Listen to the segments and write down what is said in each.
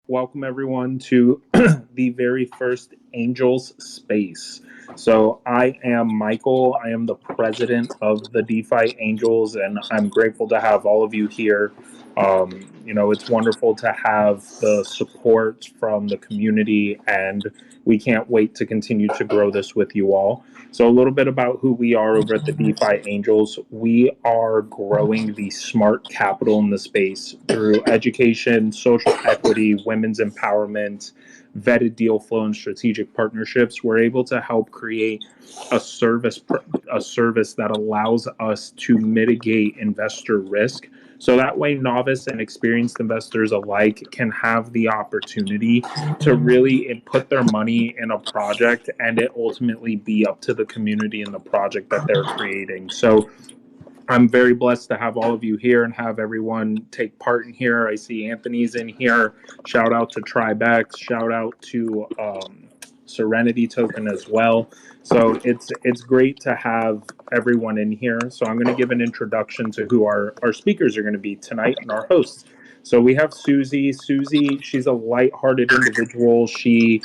welcome everyone to the very first Angels Space. So, I am Michael. I am the president of the DeFi Angels, and I'm grateful to have all of you here. It's wonderful to have the support from the community, and we can't wait to continue to grow this with you all. So, a little bit about who we are over at the DeFi Angels. We are growing the smart capital in the space through education, social equity, women's empowerment, vetted deal flow, and strategic partnerships. We're able to help create a service that allows us to mitigate investor risk. So that way, novice and experienced investors alike can have the opportunity to really put their money in a project and it ultimately be up to the community and the project that they're creating. So I'm very blessed to have all of you here and have everyone take part in here. I see Anthony's in here. Shout out to Tribex. Shout out to Serenity Token as well. So it's great to have everyone in here. So I'm going to give an introduction to who our speakers are going to be tonight and our hosts. So we have Susie. Susie, she's a lighthearted individual. She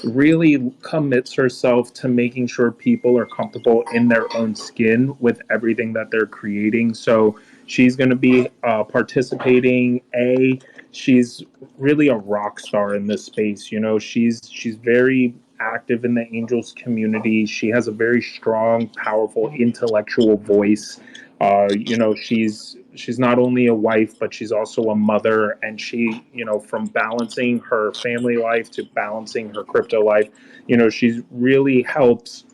really commits herself to making sure people are comfortable in their own skin with everything that they're creating. So she's going to be participating. She's really a rock star in this space. She's very active in the Angels community. She has a very strong, powerful, intellectual voice. She's not only a wife, but she's also a mother, and she, from balancing her family life to balancing her crypto life, she's really helps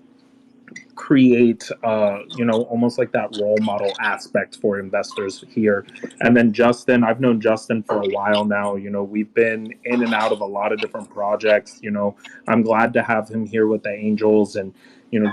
create almost like that role model aspect for investors here. And then Justin, I've known Justin for a while now. We've been in and out of a lot of different projects. I'm glad to have him here with the Angels. And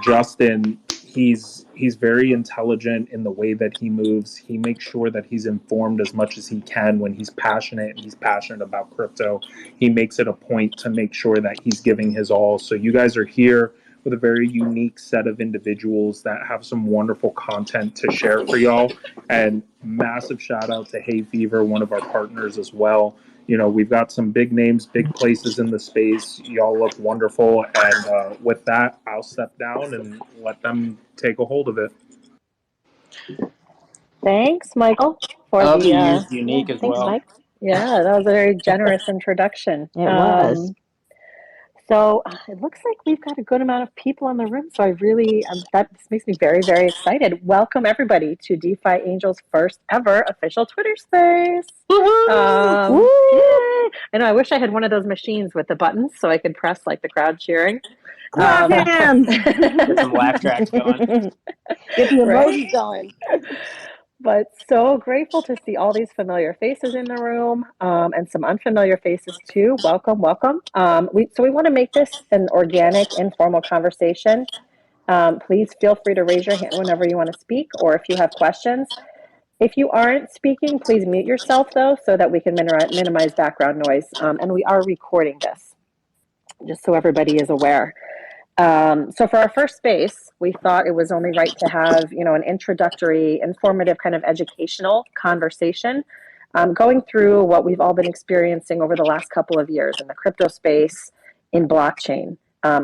Justin, he's very intelligent in the way that he moves. He makes sure that he's informed as much as he can. When he's passionate and he's passionate about crypto, he makes it a point to make sure that he's giving his all. So you guys are here with a very unique set of individuals that have some wonderful content to share for y'all. And massive shout out to Hay Fever, one of our partners as well. We've got some big names, big places in the space. Y'all look wonderful. And with that, I'll step down and let them take a hold of it. Thanks, Michael, for I'll the be unique as well. Mike. Yeah, that was a very generous introduction. It was. So it looks like we've got a good amount of people in the room. So I really, this makes me very, very excited. Welcome everybody to DeFi Angels' first ever official Twitter space. Woo-hoo! Yay! I know, I wish I had one of those machines with the buttons so I could press like the crowd cheering. Clap hands! Get some laugh tracks going. Get the emojis going. But so grateful to see all these familiar faces in the room and some unfamiliar faces too. Welcome, welcome. We want to make this an organic, informal conversation. Please feel free to raise your hand whenever you want to speak or if you have questions. If you aren't speaking, please mute yourself though so that we can minimize background noise. And we are recording this, just so everybody is aware. So for our first space, we thought it was only right to have, an introductory, informative kind of educational conversation, going through what we've all been experiencing over the last couple of years in the crypto space in blockchain.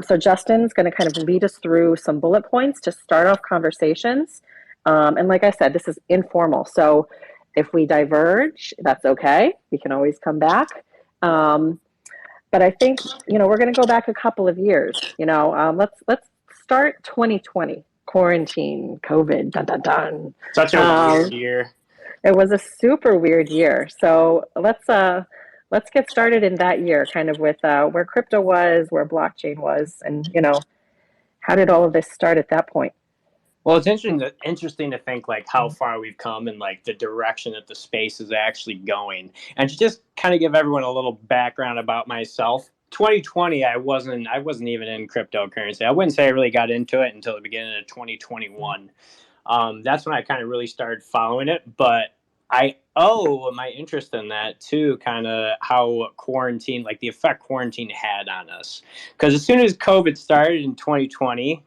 So Justin's going to kind of lead us through some bullet points to start off conversations. And like I said, this is informal. So if we diverge, that's okay. We can always come back. But I think, we're going to go back a couple of years. Let's start 2020, quarantine, COVID, dun, dun, dun. Such a weird year. It was a super weird year. So let's get started in that year, kind of with where crypto was, where blockchain was, and how did all of this start at that point? Well, it's interesting to think like how far we've come and like the direction that the space is actually going. And to just kind of give everyone a little background about myself, 2020, I wasn't even in cryptocurrency. I wouldn't say I really got into it until the beginning of 2021. That's when I kind of really started following it. But I owe my interest in that to kind of how quarantine, like the effect quarantine had on us. Because as soon as COVID started in 2020,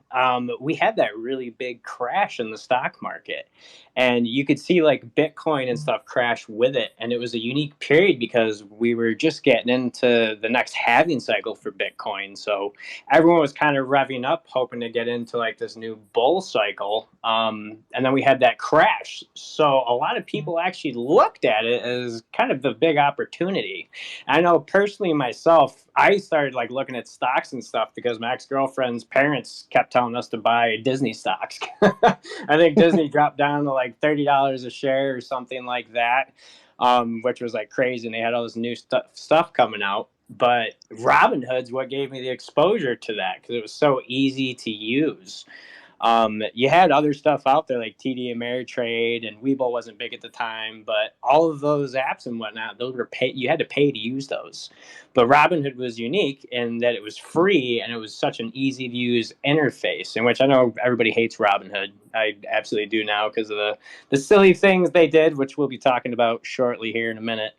we had that really big crash in the stock market, and you could see like Bitcoin and stuff crash with it. And it was a unique period because we were just getting into the next halving cycle for Bitcoin. So everyone was kind of revving up, hoping to get into like this new bull cycle. And then we had that crash. So a lot of people actually looked at it as kind of the big opportunity. I know personally myself, I started like looking at stocks and stuff because my ex-girlfriend's parents kept telling us to buy Disney stocks. I think Disney dropped down to like $30 a share or something like that, which was like crazy. And they had all this new stuff coming out. But Robinhood's what gave me the exposure to that because it was so easy to use. You had other stuff out there like TD Ameritrade, and Webull wasn't big at the time, but all of those apps and whatnot, those were pay. You had to pay to use those. But Robinhood was unique in that it was free and it was such an easy to use interface. In which I know everybody hates Robinhood. I absolutely do now because of the silly things they did, which we'll be talking about shortly here in a minute.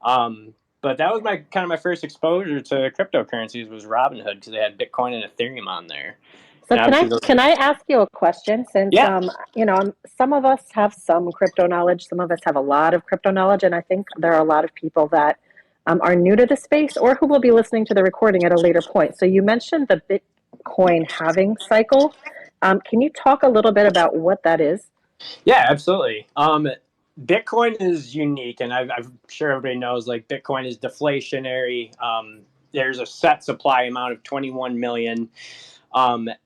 But that was my first exposure to cryptocurrencies was Robinhood because they had Bitcoin and Ethereum on there. So can I ask you a question? Since Yeah. some of us have some crypto knowledge, some of us have a lot of crypto knowledge, and I think there are a lot of people that are new to the space or who will be listening to the recording at a later point. So you mentioned the Bitcoin halving cycle. Can you talk a little bit about what that is? Yeah, absolutely. Bitcoin is unique, and I'm sure everybody knows like Bitcoin is deflationary. There's a set supply amount of 21 million.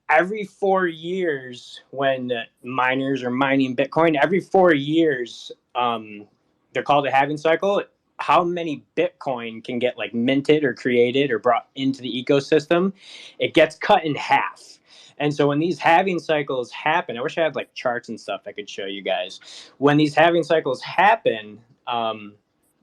Every 4 years, when miners are mining Bitcoin, every 4 years, they're called a halving cycle. How many Bitcoin can get like minted or created or brought into the ecosystem, it gets cut in half. And so when these halving cycles happen, I wish I had like charts and stuff I could show you guys. When these halving cycles happen,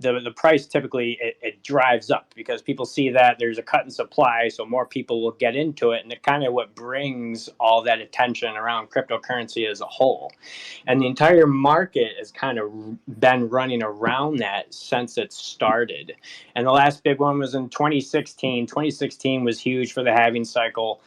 the price typically it drives up because people see that there's a cut in supply, so more people will get into it, and it kind of what brings all that attention around cryptocurrency as a whole. And the entire market has kind of been running around that since it started. And the last big one was in 2016. 2016 was huge for the halving cycle.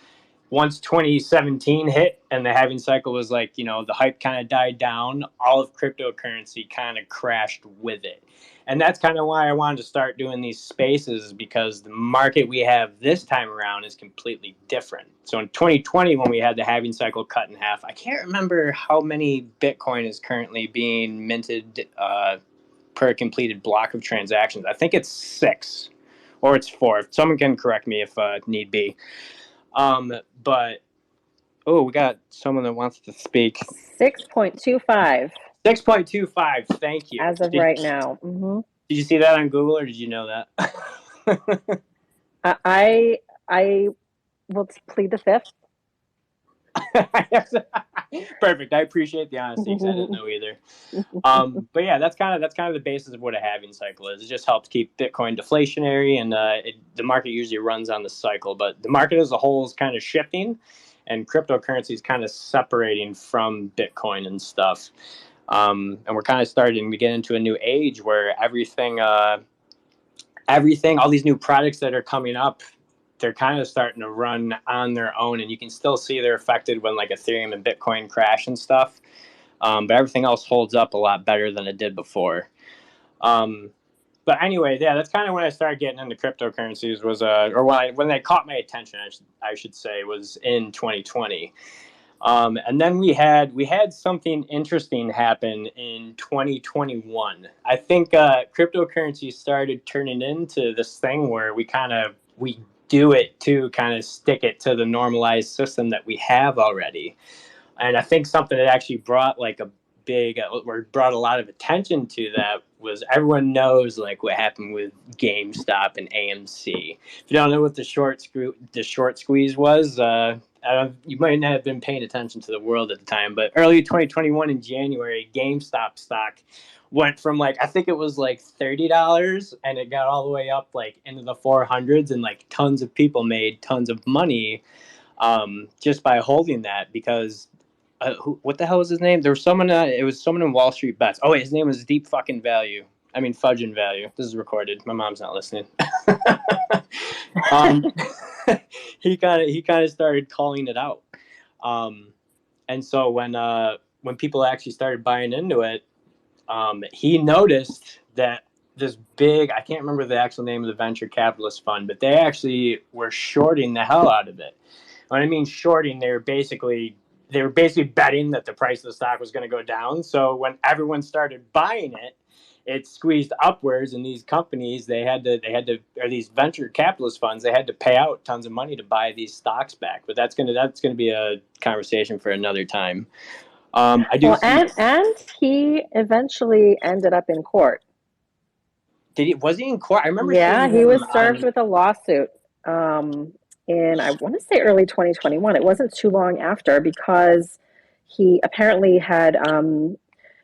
Once 2017 hit and the halving cycle was like, the hype kind of died down, all of cryptocurrency kind of crashed with it. And that's kind of why I wanted to start doing these spaces, because the market we have this time around is completely different. So in 2020, when we had the halving cycle cut in half, I can't remember how many Bitcoin is currently being minted per completed block of transactions. I think it's 6 or it's 4. Someone can correct me if need be. But we got someone that wants to speak. 6.25. 6.25. Thank you. As of right now. Mm-hmm. Did you see that on Google, or did you know that? I will plead the fifth. Perfect. I appreciate the honesty because I didn't know either. But yeah, that's kind of the basis of what a halving cycle is. It just helps keep Bitcoin deflationary, and the market usually runs on the cycle. But the market as a whole is kind of shifting, and cryptocurrency is kind of separating from Bitcoin and stuff. And we're kind of starting to get into a new age where everything, all these new products that are coming up, they're kind of starting to run on their own, and you can still see they're affected when like Ethereum and Bitcoin crash and stuff. But everything else holds up a lot better than it did before. But anyway, yeah, that's kind of when I started getting into cryptocurrencies was, or when they caught my attention, I should say, was in 2020. And then we had something interesting happen in 2021. I think cryptocurrency started turning into this thing where we do it to kind of stick it to the normalized system that we have already. And I think something that actually brought like brought a lot of attention to that was everyone knows like what happened with GameStop and AMC. If you don't know what the short squeeze was, you might not have been paying attention to the world at the time, but early 2021 in January, GameStop stock went from like, I think it was like $30, and it got all the way up like into the 400s, and like tons of people made tons of money just by holding that because what the hell was his name? There was someone. It was someone in Wall Street Bets. Oh wait, his name was Deep Fucking Value. I mean Fudging Value. This is recorded. My mom's not listening. He kind of started calling it out. And so when people actually started buying into it, he noticed that this big, I can't remember the actual name of the venture capitalist fund, but they actually were shorting the hell out of it. When I mean shorting, they were basically betting that the price of the stock was going to go down. So when everyone started buying it, it squeezed upwards, and these companies they had to or these venture capitalist funds, they had to pay out tons of money to buy these stocks back. But that's gonna be a conversation for another time. I do Well, see. and he eventually ended up in court. Was he in court? I remember Yeah, seeing he him was served on. with a lawsuit in, I want to say, early 2021. It wasn't too long after, because he apparently had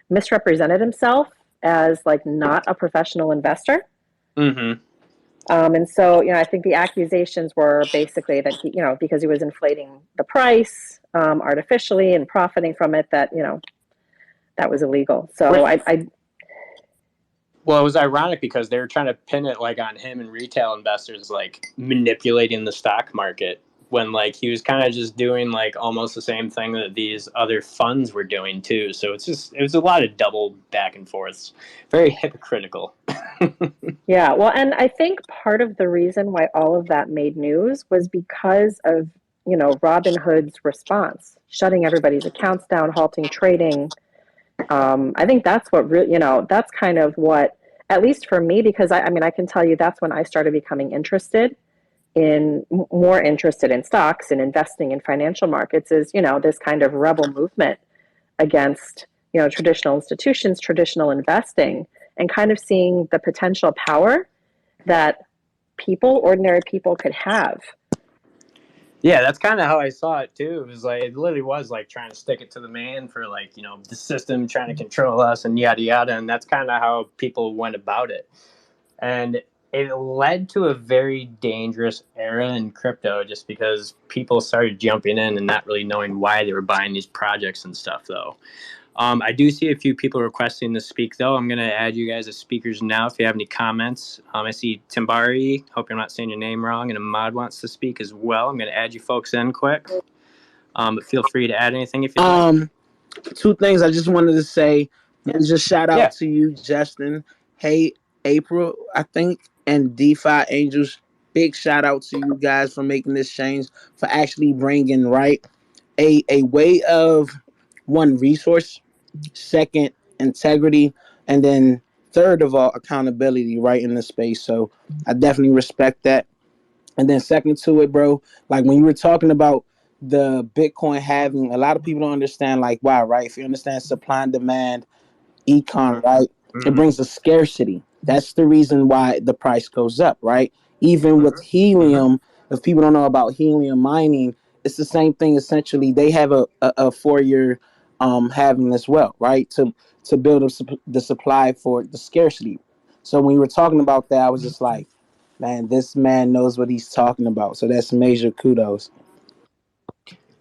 misrepresented himself as like not a professional investor. Mm-hmm. And so, I think the accusations were basically that he, because he was inflating the price artificially and profiting from it, that, that was illegal. So Well, it was ironic because they were trying to pin it like on him and retail investors, like manipulating the stock market, when like he was kind of just doing like almost the same thing that these other funds were doing too. So it was a lot of double back and forths, very hypocritical. Yeah, well, and I think part of the reason why all of that made news was because of, Robin Hood's response, shutting everybody's accounts down, halting trading. I think that's what really, that's kind of what, at least for me, because I mean, I can tell you that's when I started becoming more interested in stocks and investing in financial markets, is, this kind of rebel movement against, traditional institutions, traditional investing, and kind of seeing the potential power that ordinary people could have. Yeah, that's kind of how I saw it too. It was like it literally was like trying to stick it to the man for like the system trying to control us and yada yada, and that's kind of how people went about it. And it led to a very dangerous era in crypto, just because people started jumping in and not really knowing why they were buying these projects and stuff though. I do see a few people requesting to speak, though. I'm going to add you guys as speakers now if you have any comments. I see Timbari, hope I'm not saying your name wrong, and Ahmad wants to speak as well. I'm going to add you folks in quick. But feel free to add anything if you'd like. Two things I just wanted to say. Just shout out Yeah. to you, Justin. Hey, April, I think, and DeFi Angels. Big shout out to you guys for making this change, for actually bringing a way of, one, resource, second, integrity, and then third of all, accountability right in the space. So I definitely respect that. And then second to it, bro, like when you were talking about the Bitcoin having, a lot of people don't understand, like, wow, right? If you understand supply and demand, econ, right? It brings a scarcity. That's the reason why the price goes up, right? Even with helium, if people don't know about helium mining, it's the same thing essentially. They have a 4-year having as well, right? To build up the supply for the scarcity. So when you were talking about that, I was just like, man, this man knows what he's talking about. So that's major kudos.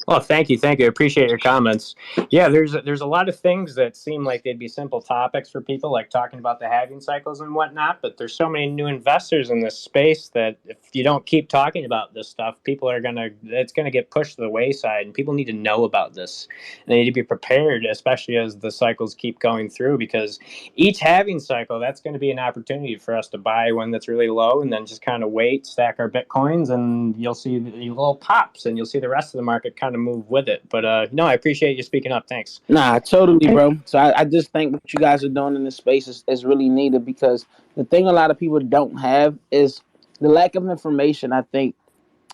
Well, thank you. I appreciate your comments. Yeah, there's a lot of things that seem like they'd be simple topics for people, like talking about the halving cycles and whatnot. But there's so many new investors in this space that if you don't keep talking about this stuff, it's gonna get pushed to the wayside, and people need to know about this. And they need to be prepared, especially as the cycles keep going through, because each halving cycle, that's going to be an opportunity for us to buy one that's really low, and then just kind of wait, stack our bitcoins, and you'll see the little pops, and you'll see the rest of the market kind of move with it. But no, I appreciate you speaking up. Thanks. Nah, totally, bro. So I just think what you guys are doing in this space is really needed, because the thing a lot of people don't have is the lack of information, I think,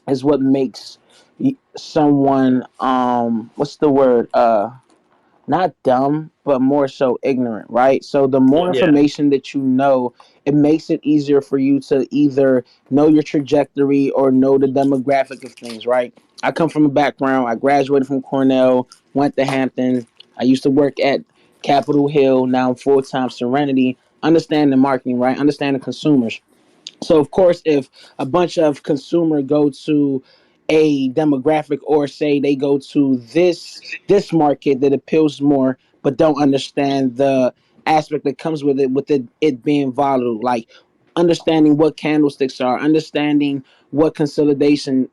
is what makes someone, what's the word, not dumb, but more so ignorant, right? So the more Yeah. information that you know, it makes it easier for you to either know your trajectory or know the demographic of things, right? I come from a background, I graduated from Cornell, went to Hampton. I used to work at Capitol Hill. Now I'm full-time Serenity. Understand the marketing, right? Understand the consumers. So of course, if a bunch of consumer go to a demographic, or say they go to this market that appeals more, but don't understand the aspect that comes with it being volatile, like understanding what candlesticks are, understanding what consolidation,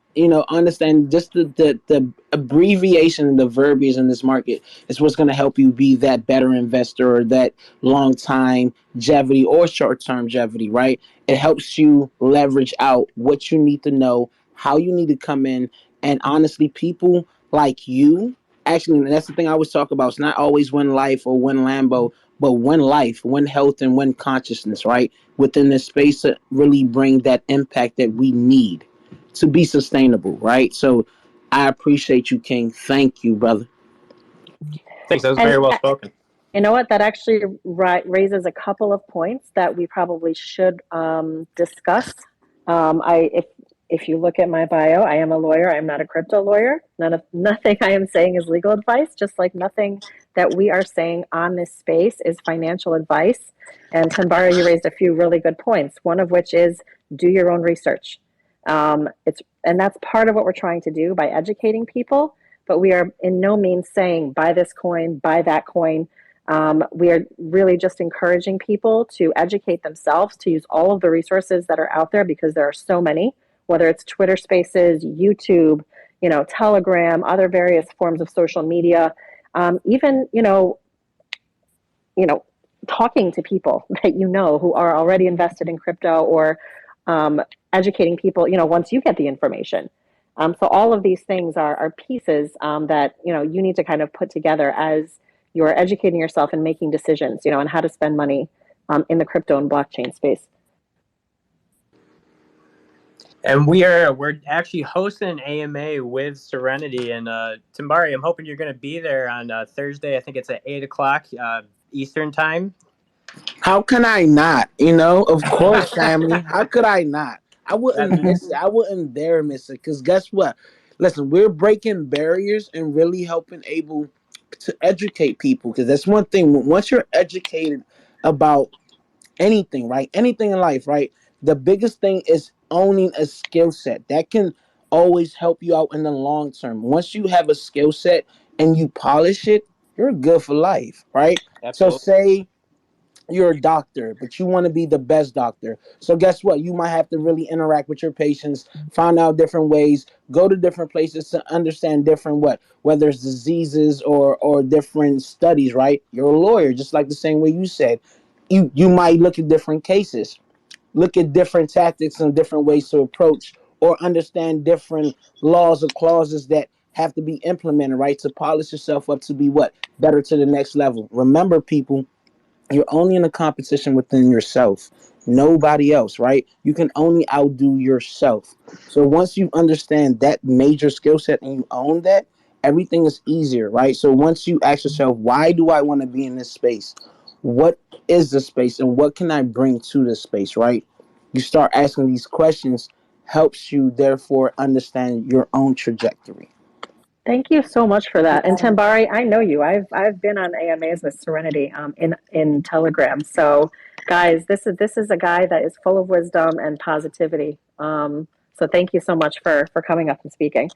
understand just the abbreviation and the verbiage in this market is what's going to help you be that better investor or that long time longevity or short term longevity, right? It helps you leverage out what you need to know, how you need to come in. And honestly, people like you, actually, and that's the thing I always talk about. It's not always win life or win Lambo, but win life, win health, and win consciousness, right? Within this space to really bring that impact that we need to be sustainable, right? So I appreciate you, King. Thank you, brother. Thanks. That was And very well spoken. you know what? That actually raises a couple of points that we probably should discuss. If you look at my bio, I am a lawyer. I am not a crypto lawyer. Nothing I am saying is legal advice. Just like nothing that we are saying on this space is financial advice. And Tanbara, you raised a few really good points. One of which is do your own research. And that's part of what we're trying to do by educating people. But we are in no means saying buy this coin, buy that coin. We are really just encouraging people to educate themselves, to use all of the resources that are out there because there are so many, whether it's Twitter Spaces, YouTube, Telegram, other various forms of social media, even, talking to people that who are already invested in crypto or educating people, once you get the information. So all of these things are pieces that, you need to kind of put together as you're educating yourself and making decisions, on how to spend money in the crypto and blockchain space. And we're actually hosting an AMA with Serenity and Timbari. I'm hoping you're going to be there on Thursday. I think it's at 8:00 Eastern time. How can I not? Of course, family. How could I not? I wouldn't miss it. I wouldn't dare miss it. Because guess what? Listen, we're breaking barriers and really helping able to educate people. Because that's one thing. Once you're educated about anything, right? Anything in life, right? The biggest thing is owning a skill set that can always help you out in the long term. Once you have a skill set and you polish it, you're good for life, right? Absolutely. So say you're a doctor, but you want to be the best doctor. So guess what? You might have to really interact with your patients, find out different ways, go to different places to understand different whether it's diseases or different studies, right? You're a lawyer, just like the same way you said. You might look at different cases, look at different tactics and different ways to approach or understand different laws or clauses that have to be implemented, right? To polish yourself up to be better to the next level. Remember, people, you're only in a competition within yourself, nobody else, right? You can only outdo yourself. So once you understand that major skill set and you own that, everything is easier, right? So once you ask yourself, why do I want to be in this space? What is the space and what can I bring to this space, right? You start asking these questions, helps you therefore understand your own trajectory. Thank you so much for that. And Tambari, I know you. I've been on AMAs with Serenity in Telegram. So, guys, this is a guy that is full of wisdom and positivity. So, thank you so much for coming up and speaking.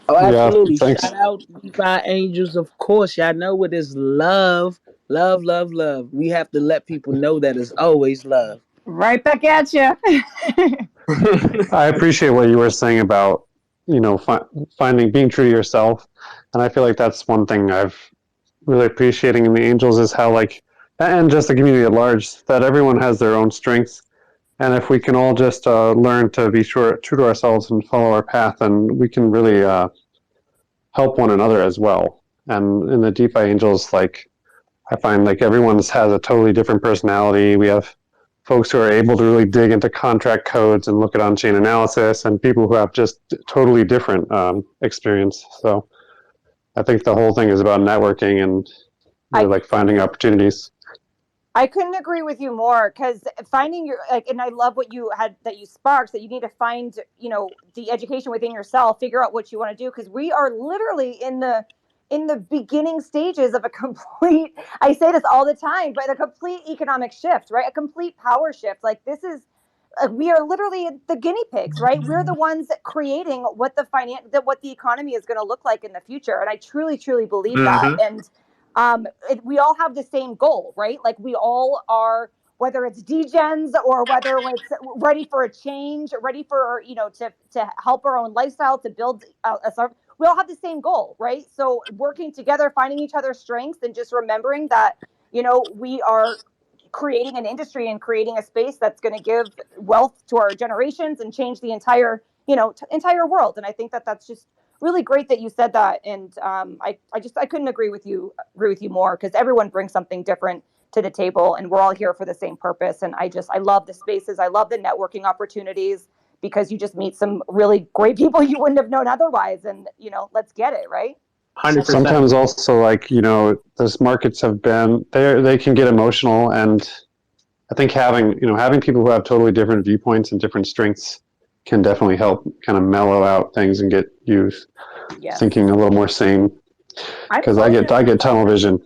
Oh, Yeah, absolutely. thanks. Shout out DeFi Angels, of course. Y'all know it is love, love, love, love. We have to let people know that it's always love. Right back at you. I appreciate what you were saying about, being true to yourself. And I feel like that's one thing I've really appreciating in the Angels is how, and just the community at large, that everyone has their own strengths. And if we can all just learn to be true to ourselves and follow our path, then we can really help one another as well. And in the DeFi Angels, I find everyone has a totally different personality. We have folks who are able to really dig into contract codes and look at on-chain analysis, and people who have just totally different experience. So I think the whole thing is about networking and really, finding opportunities. I couldn't agree with you more, because finding your and I love what you had that you sparked, that you need to find the education within yourself, figure out what you want to do, because we are literally in the beginning stages of a complete, I say this all the time, but a complete economic shift, right? A complete power shift. This is, we are literally the guinea pigs, right? We're the ones creating what what the economy is going to look like in the future. And I truly, truly believe that. And we all have the same goal, right? We all are whether it's degens or whether it's ready for a change, ready for, to help our own lifestyle, to build we all have the same goal, right? So working together, finding each other's strengths, and just remembering that, we are creating an industry and creating a space that's going to give wealth to our generations and change the entire world. And I think that that's just really great that you said that. And I couldn't agree with you more, because everyone brings something different to the table, and we're all here for the same purpose. And I love the spaces. I love the networking opportunities, because you just meet some really great people you wouldn't have known otherwise. And, let's get it, right? 100%. Sometimes also, like, those markets have been there, they can get emotional, and I think having people who have totally different viewpoints and different strengths can definitely help kind of mellow out things and get you thinking a little more sane, because I get tunnel vision.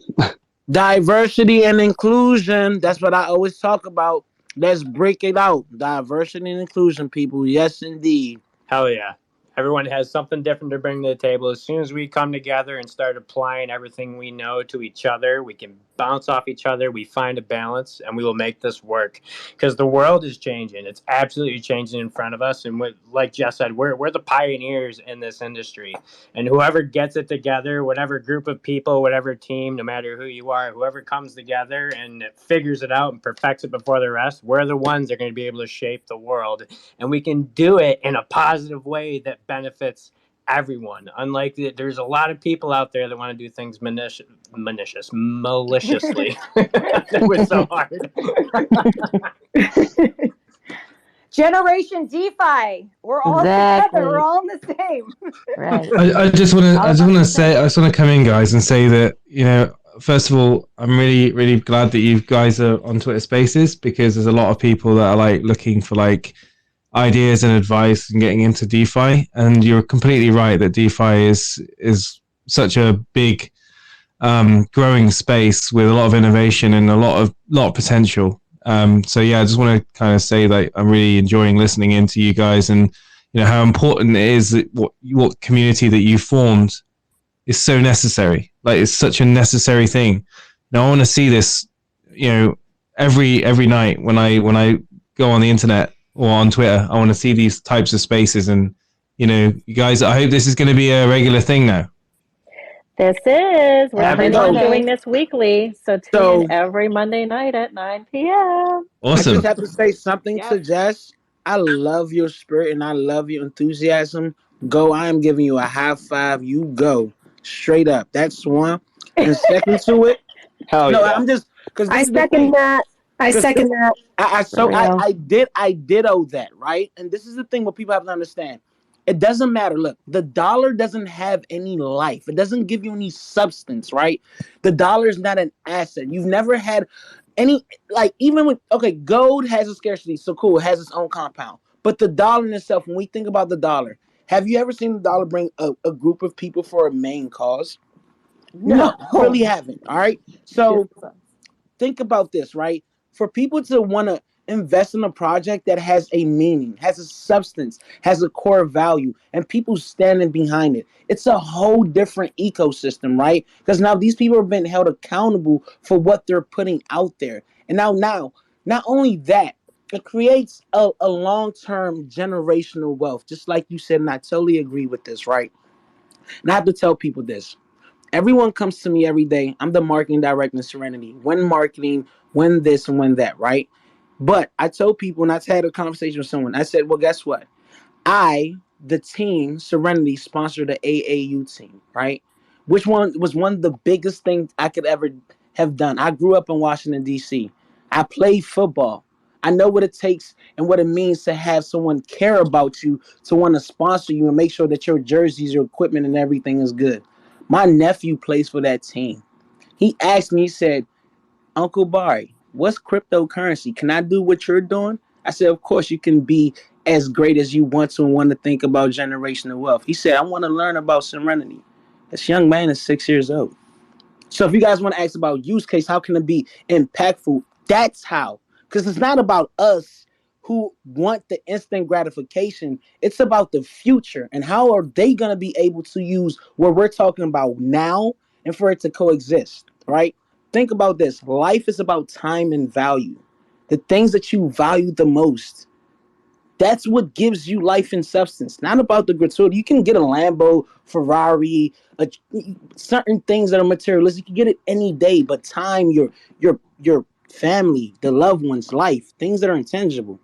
Diversity and inclusion. That's what I always talk about. Let's break it out. Diversity and inclusion, people. Yes, indeed. Hell yeah. Everyone has something different to bring to the table. As soon as we come together and start applying everything we know to each other, we can bounce off each other. We find a balance, and we will make this work, because the world is changing. It's absolutely changing in front of us. And like Jess said, we're the pioneers in this industry. And whoever gets it together, whatever group of people, whatever team, no matter who you are, whoever comes together and figures it out and perfects it before the rest, we're the ones that are going to be able to shape the world. And we can do it in a positive way that benefits everyone. Unlike there's a lot of people out there that want to do things maliciously. That was so hard. Generation DeFi. We're all together. We're all in the same. Right. I just want to come in, guys, and say that, first of all, I'm really, really glad that you guys are on Twitter Spaces, because there's a lot of people that are like looking for like ideas and advice and getting into DeFi. And you're completely right that DeFi is such a big growing space with a lot of innovation and a lot of potential. So yeah, I just want to kind of say that I'm really enjoying listening into you guys, and how important it is that what community that you formed is so necessary. Like, it's such a necessary thing. Now I want to see this, every night when I go on the internet or on Twitter. I want to see these types of spaces, and you guys, I hope this is going to be a regular thing now. This is. We're planning on Monday. doing this weekly. So tune in every Monday night at 9 p.m. Awesome. I just have to say something to Jess. I love your spirit and I love your enthusiasm. Go. I am giving you a high five. You go. Straight up. That's one. And second to it. Hell yeah. I'm just, because I second that. I second that. I did owe that, right? And this is the thing what people have to understand. It doesn't matter. Look, the dollar doesn't have any life. It doesn't give you any substance, right? The dollar is not an asset. You've never had any, like, even with, okay, gold has a scarcity, so cool, it has its own compound. But the dollar in itself, when we think about the dollar, have you ever seen the dollar bring a group of people for a main cause? No, really haven't. All right. So think about this, right? For people to want to invest in a project that has a meaning, has a substance, has a core value, and people standing behind it, it's a whole different ecosystem, right? Because now these people are being held accountable for what they're putting out there. And now, not only that, it creates a long-term generational wealth, just like you said, and I totally agree with this, right? And I have to tell people this. Everyone comes to me every day. I'm the marketing director in Serenity. When marketing, when this and when that, right? But I told people, and I had a conversation with someone, I said, well, guess what? The team, Serenity, sponsored the AAU team, right? Which one was one of the biggest things I could ever have done. I grew up in Washington, D.C. I played football. I know what it takes and what it means to have someone care about you, to want to sponsor you and make sure that your jerseys, your equipment, and everything is good. My nephew plays for that team. He asked me, he said, Uncle Barry, what's cryptocurrency? Can I do what you're doing? I said, of course, you can be as great as you want to and want to think about generational wealth. He said, I want to learn about Serenity. This young man is 6 years old. So if you guys want to ask about use case, how can it be impactful? That's how. Because it's not about us who want the instant gratification. It's about the future and how are they going to be able to use what we're talking about now and for it to coexist, right? Think about this. Life is about time and value. the things that you value the most. That's what gives you life and substance. Not about the gratuity. You can get a Lambo, Ferrari, certain things that are materialistic. You can get it any day, but time, your family, the loved ones, life, things that are intangible.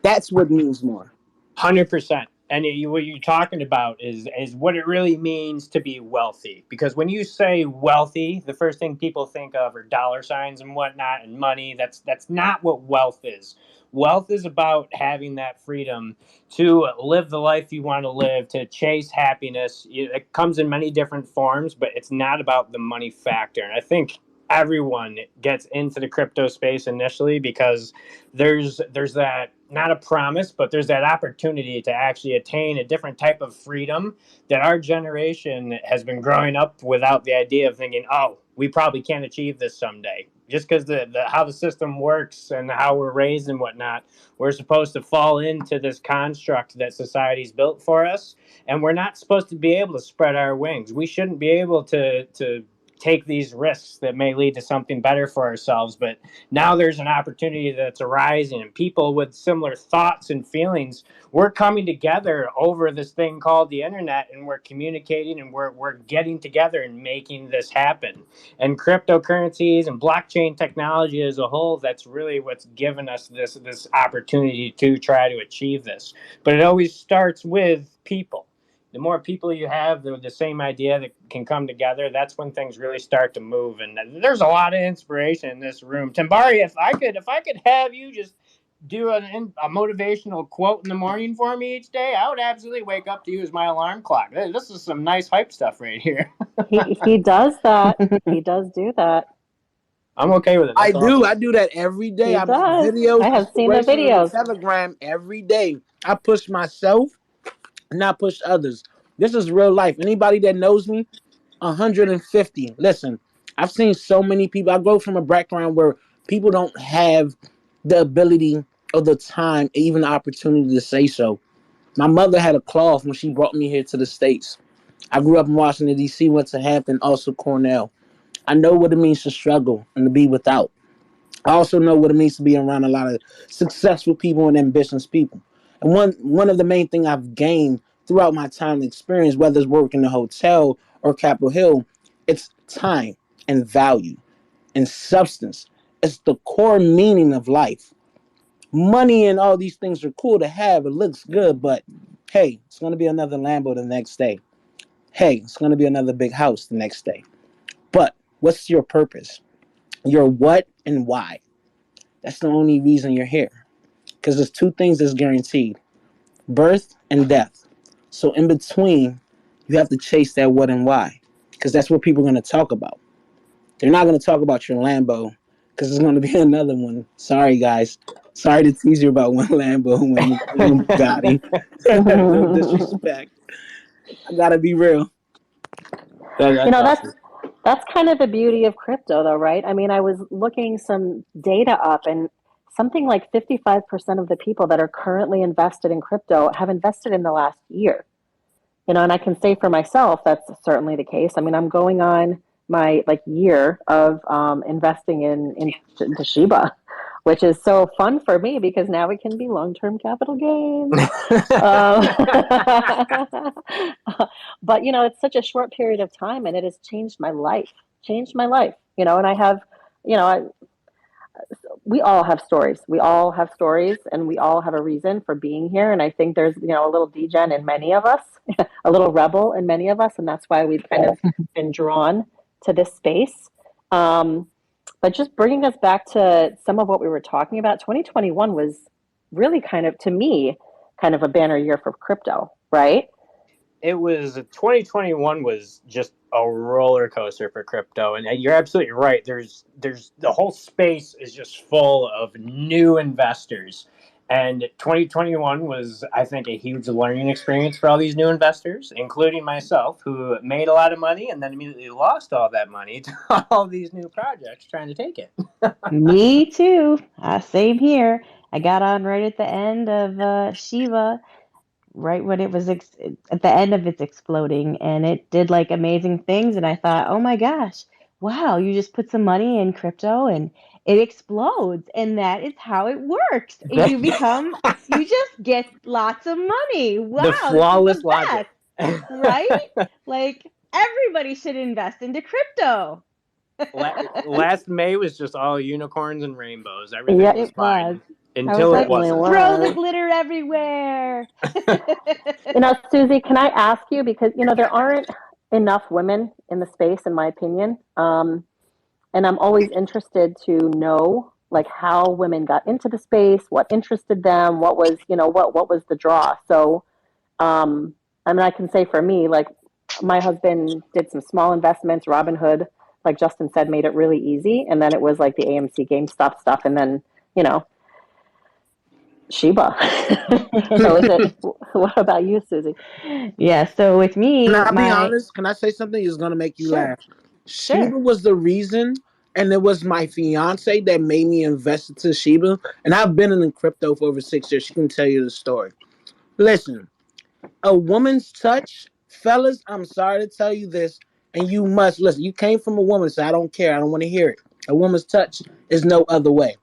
That's what means more. 100%. And what you're talking about is what it really means to be wealthy. Because when you say wealthy, the first thing people think of are dollar signs and whatnot and money. That's not what wealth is. Wealth is about having that freedom to live the life you want to live, to chase happiness. It comes in many different forms, but it's not about the money factor. And I think everyone gets into the crypto space initially because there's that, not a promise, but there's that opportunity to actually attain a different type of freedom that our generation has been growing up without the idea of thinking, oh, we probably can't achieve this someday. Just because the how the system works and how we're raised and whatnot, we're supposed to fall into this construct that society's built for us, and we're not supposed to be able to spread our wings. We shouldn't be able to take these risks that may lead to something better for ourselves. But now there's an opportunity that's arising, and people with similar thoughts and feelings, we're coming together over this thing called the internet, and we're communicating, and we're getting together and making this happen. And cryptocurrencies and blockchain technology as a whole, that's really what's given us this opportunity to try to achieve this. But it always starts with people. The more people you have, the same idea that can come together, that's when things really start to move. And there's a lot of inspiration in this room. Tambari, if I could have you just do a motivational quote in the morning for me each day, I would absolutely wake up to you as my alarm clock. This is some nice hype stuff right here. He does that. He does do that. I'm okay with it. I That's do. awesome. I do that every day. He I make does. videos, I have seen the inspirational on videos. Telegram every day. I push myself and I push others. This is real life. Anybody that knows me, 150. Listen, I've seen so many people. I go from a background where people don't have the ability or the time, even the opportunity to say so. My mother had a cloth when she brought me here to the States. I grew up in Washington, D.C., went to Hampton, also Cornell. I know what it means to struggle and to be without. I also know what it means to be around a lot of successful people and ambitious people. And one of the main things I've gained throughout my time and experience, whether it's working in a hotel or Capitol Hill, it's time and value and substance. It's the core meaning of life. Money and all these things are cool to have. It looks good, but hey, it's going to be another Lambo the next day. Hey, it's going to be another big house the next day. But what's your purpose? Your what and why? That's the only reason you're here. Because there's two things that's guaranteed: birth and death. So in between, you have to chase that what and why. Because that's what people are going to talk about. They're not going to talk about your Lambo because there's going to be another one. Sorry, guys. Sorry to tease you about one Lambo and one Bugatti. No disrespect. I got to be real. You know, Awesome. that's kind of the beauty of crypto, though, right? I mean, I was looking some data up, and something like 55% of the people that are currently invested in crypto have invested in the last year. You know, and I can say for myself, that's certainly the case. I mean, I'm going on my year of investing into Shiba, which is so fun for me because now it can be long-term capital gains. But you know, it's such a short period of time, and it has changed my life. Changed my life. You know, and I have, you know, we all have stories. We all have stories, and we all have a reason for being here. And I think there's, you know, a little degen in many of us, a little rebel in many of us, and that's why we've kind of been drawn to this space. But just bringing us back to some of what we were talking about, 2021 was really kind of, to me, kind of a banner year for crypto, right? It was 2021 was just a roller coaster for crypto, and you're absolutely right. There's the whole space is just full of new investors, and 2021 was, I think, a huge learning experience for all these new investors, including myself, who made a lot of money and then immediately lost all that money to all these new projects trying to take it. Me too. Same here. I got on right at the end of Shiva, right when it was at the end of its exploding, and it did like amazing things. And I thought, oh my gosh, wow, you just put some money in crypto and it explodes, and that is how it works. You just get lots of money. Wow, The this is flawless the logic. best, right? Like everybody should invest into crypto. Last May was just all unicorns and rainbows. Everything Yep, was It was. fine I was until it like, certainly wasn't. throw the was. glitter everywhere. Susie, can I ask you, because there aren't enough women in the space, in my opinion, and I'm always interested to know like how women got into the space, what interested them, what was what was the draw. So, I mean, I can say for me, like my husband did some small investments. Robinhood, like Justin said, made it really easy, and then it was like the AMC GameStop stuff, and then you know Shiba. So is it? What about you, Susie? Yeah, so with Can me, I be my honest? Can I say something that's gonna make you sure, laugh? sure. Sheba was the reason, and it was my fiance that made me invest into Sheba. And I've been in crypto for over 6 years. She can tell you the story. Listen, a woman's touch, fellas. I'm sorry to tell you this, and you must listen. You came from a woman, so I don't care. I don't want to hear it. A woman's touch is no other way.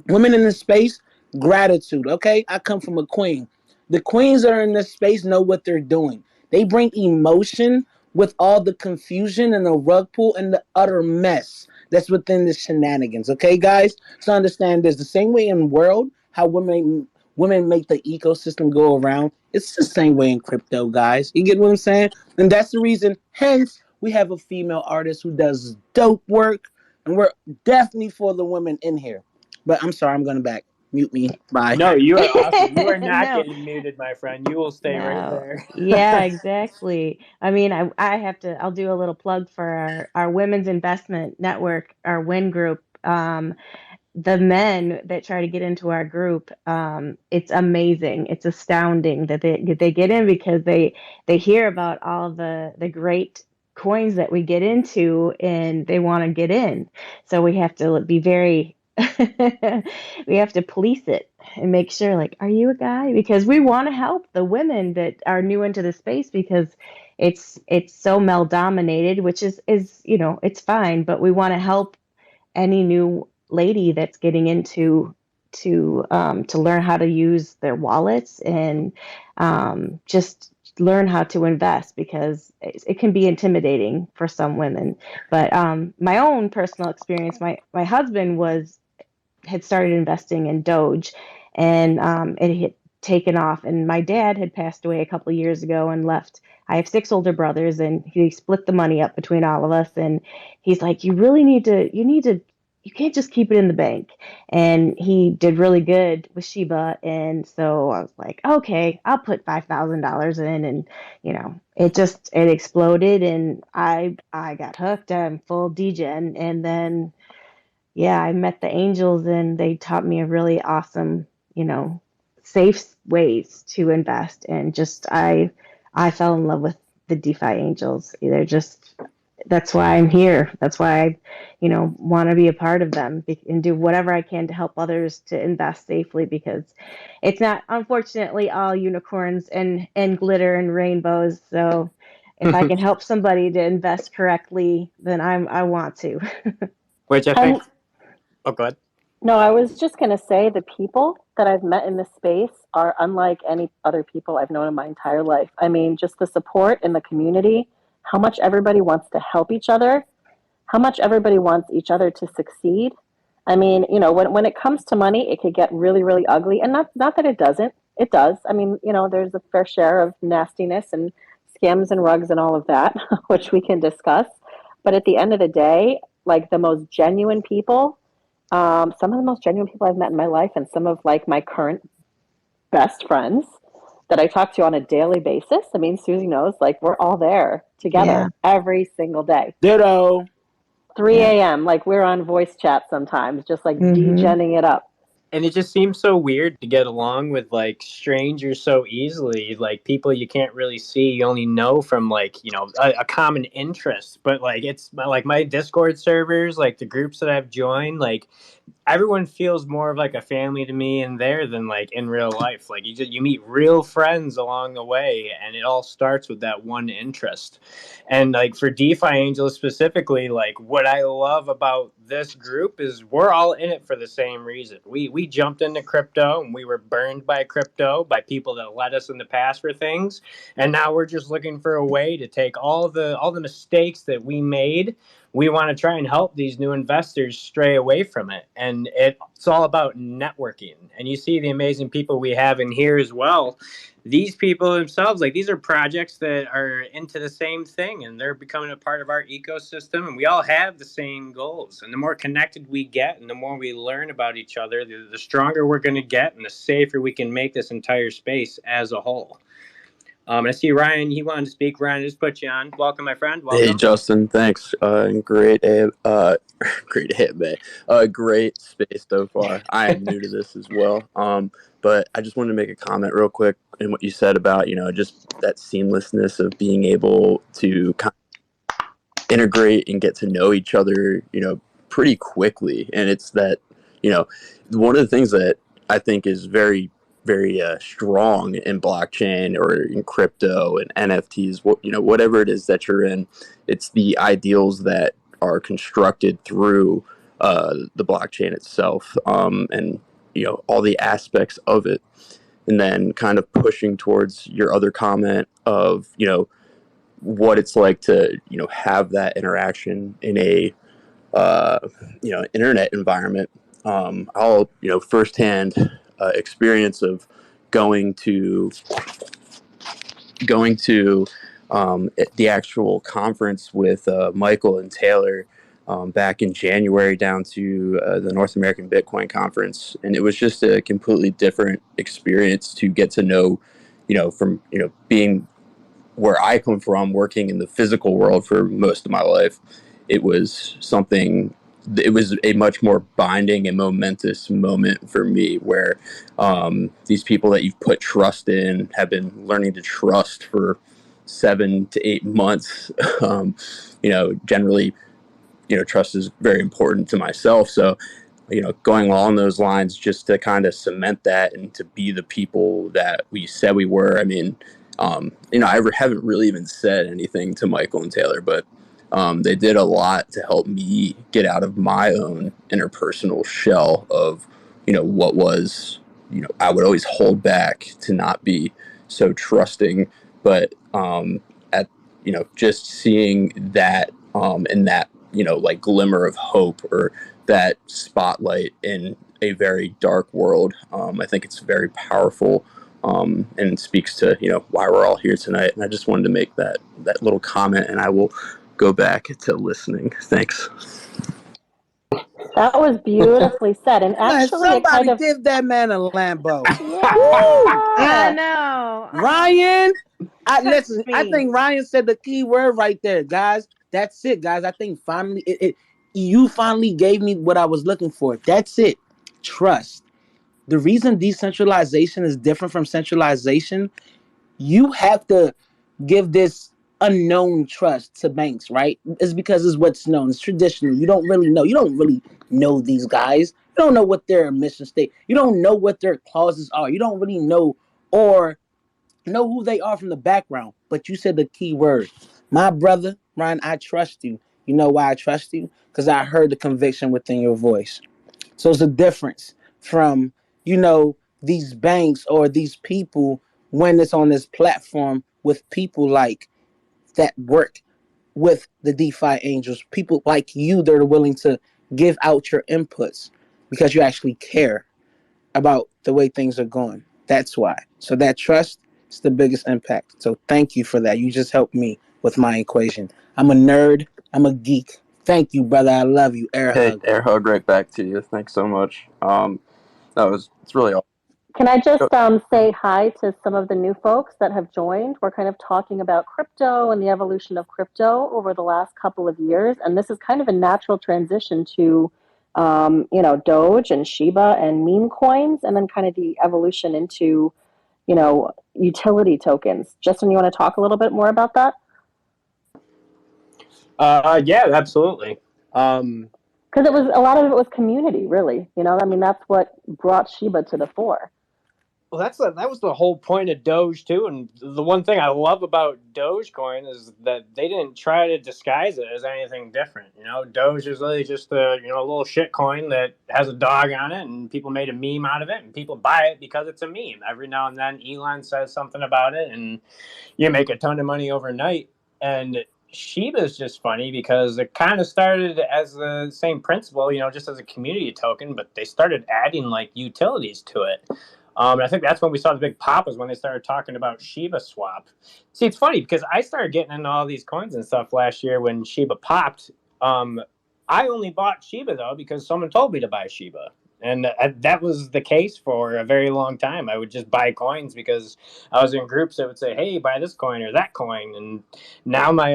Women in this space, gratitude. Okay, I come from a queen. The queens that are in this space know what they're doing. They bring emotion with all the confusion and the rug pull and the utter mess that's within the shenanigans. Okay, guys. So understand this: the same way in the world, how women make the ecosystem go around. It's the same way in crypto, guys. You get what I'm saying? And that's the reason. Hence, we have a female artist who does dope work, and we're definitely for the women in here. But I'm sorry, I'm going back. Mute me. Bye. No, you are awesome. You are not No, getting muted, my friend. You will stay right no. there. Yeah, exactly. I mean, I have to, I'll do a little plug for our women's investment network, our WIN group. The men that try to get into our group, it's amazing. It's astounding that they get in because they hear about all the great coins that we get into and they want to get in. So we have to be very we have to police it and make sure like, are you a guy? Because we want to help the women that are new into the space because it's so male dominated, which is it's fine, but we want to help any new lady that's getting into to learn how to use their wallets and just learn how to invest because it can be intimidating for some women. But my own personal experience, my husband had started investing in Doge, and it had taken off. And my dad had passed away a couple of years ago and left. I have 6 older brothers, and he split the money up between all of us. And he's like, you can't just keep it in the bank. And he did really good with Shiba. And so I was like, okay, I'll put $5,000 in. And, it exploded. And I got hooked. I'm full degen. And then, yeah, I met the angels and they taught me a really awesome, safe ways to invest. And just, I fell in love with the DeFi angels. That's why I'm here. That's why I, want to be a part of them and do whatever I can to help others to invest safely because it's not, unfortunately, all unicorns and glitter and rainbows. So if I can help somebody to invest correctly, then I want to. Which I think. And Oh, go ahead. no, I was just going to say the people that I've met in this space are unlike any other people I've known in my entire life. I mean, just the support in the community, how much everybody wants to help each other, how much everybody wants each other to succeed. I mean, when it comes to money, it could get really, really ugly. And not that it doesn't. It does. I mean, there's a fair share of nastiness and scams and rugs and all of that, which we can discuss. But at the end of the day, like the most genuine people, some of the most genuine people I've met in my life, and some of like my current best friends that I talk to on a daily basis. I mean, Susie knows, like we're all there Yeah. together every single day. Ditto. 3 a.m. Like we're on voice chat sometimes, just like Mm-hmm. degenning it up. And it just seems so weird to get along with like strangers so easily, like people you can't really see, you only know from like a common interest. But like it's like my Discord servers, like the groups that I've joined, like everyone feels more of like a family to me in there than like in real life. Like you meet real friends along the way, and it all starts with that one interest. And like for DeFi Angels specifically, like what I love about this group is we're all in it for the same reason. We jumped into crypto and we were burned by crypto by people that led us in the past for things, and now we're just looking for a way to take all the mistakes that we made. We want to try and help these new investors stray away from it, and it's all about networking. And you see the amazing people we have in here as well. These people themselves, like, these are projects that are into the same thing, and they're becoming a part of our ecosystem, and we all have the same goals. And the more connected we get and the more we learn about each other, the stronger we're going to get and the safer we can make this entire space as a whole. I see Ryan, he wanted to speak. Ryan, just put you on. Welcome, my friend. Welcome. Hey, Justin, thanks. Great, great hit, man. Great space so far. I am new to this as well. But I just wanted to make a comment real quick in what you said about, just that seamlessness of being able to kind of integrate and get to know each other, pretty quickly. And it's that, one of the things that I think is very strong in blockchain or in crypto and NFTs, whatever it is that you're in, it's the ideals that are constructed through the blockchain itself, and all the aspects of it, and then kind of pushing towards your other comment of what it's like to have that interaction in a internet environment. I'll firsthand experience of going to the actual conference with Michael and Taylor back in January down to the North American Bitcoin conference, and it was just a completely different experience to get to know, from being where I come from, working in the physical world for most of my life. It was something. It was a much more binding and momentous moment for me, where these people that you've put trust in have been learning to trust for 7 to 8 months. Generally, trust is very important to myself. So, going along those lines, just to kind of cement that and to be the people that we said we were. I mean, I haven't really even said anything to Michael and Taylor, but they did a lot to help me get out of my own interpersonal shell of, what was, I would always hold back to not be so trusting. But at, just seeing that and that, like glimmer of hope or that spotlight in a very dark world, I think it's very powerful. And speaks to why we're all here tonight. And I just wanted to make that little comment, and I will go back to listening. Thanks. That was beautifully said. And Man, actually, it somebody kind of, give that man a Lambo. I yeah. know. Ryan, listen. I Me. think Ryan said the key word right there, guys. That's it, guys. I think finally, you finally gave me what I was looking for. That's it. Trust. The reason decentralization is different from centralization, you have to give this unknown trust to banks, right? It's because it's what's known. It's traditional. You don't really know. You don't really know these guys. You don't know what their mission state. You don't know what their clauses are. You don't really know or know who they are from the background. But you said the key word. My brother, Ryan, I trust you. You know why I trust you? Because I heard the conviction within your voice. So it's a difference from, these banks or these people when it's on this platform with people like that work with the DeFi Angels, people like you that are willing to give out your inputs because you actually care about the way things are going. That's why. So that trust is the biggest impact. So thank you for that. You just helped me with my equation. I'm a nerd. I'm a geek. Thank you, brother. I love you. Air Hey, hug. air hug right back to you. Thanks so much. It's really awesome. Can I just say hi to some of the new folks that have joined? We're kind of talking about crypto and the evolution of crypto over the last couple of years, and this is kind of a natural transition to, Doge and Shiba and meme coins, and then kind of the evolution into, utility tokens. Justin, you want to talk a little bit more about that? Yeah, absolutely. Because a lot of it was community, really. That's what brought Shiba to the fore. Well, that was the whole point of Doge too, and the one thing I love about Dogecoin is that they didn't try to disguise it as anything different. You know, Doge is really just a little shit coin that has a dog on it, and people made a meme out of it, and people buy it because it's a meme. Every now and then, Elon says something about it, and you make a ton of money overnight. And Shiba is just funny because it kind of started as the same principle, just as a community token, but they started adding like utilities to it. And I think that's when we saw the big pop, was when they started talking about Shiba Swap. See, it's funny because I started getting into all these coins and stuff last year when Shiba popped. I only bought Shiba though because someone told me to buy Shiba. And that was the case for a very long time. I would just buy coins because I was in groups that would say, "Hey, buy this coin or that coin." And now my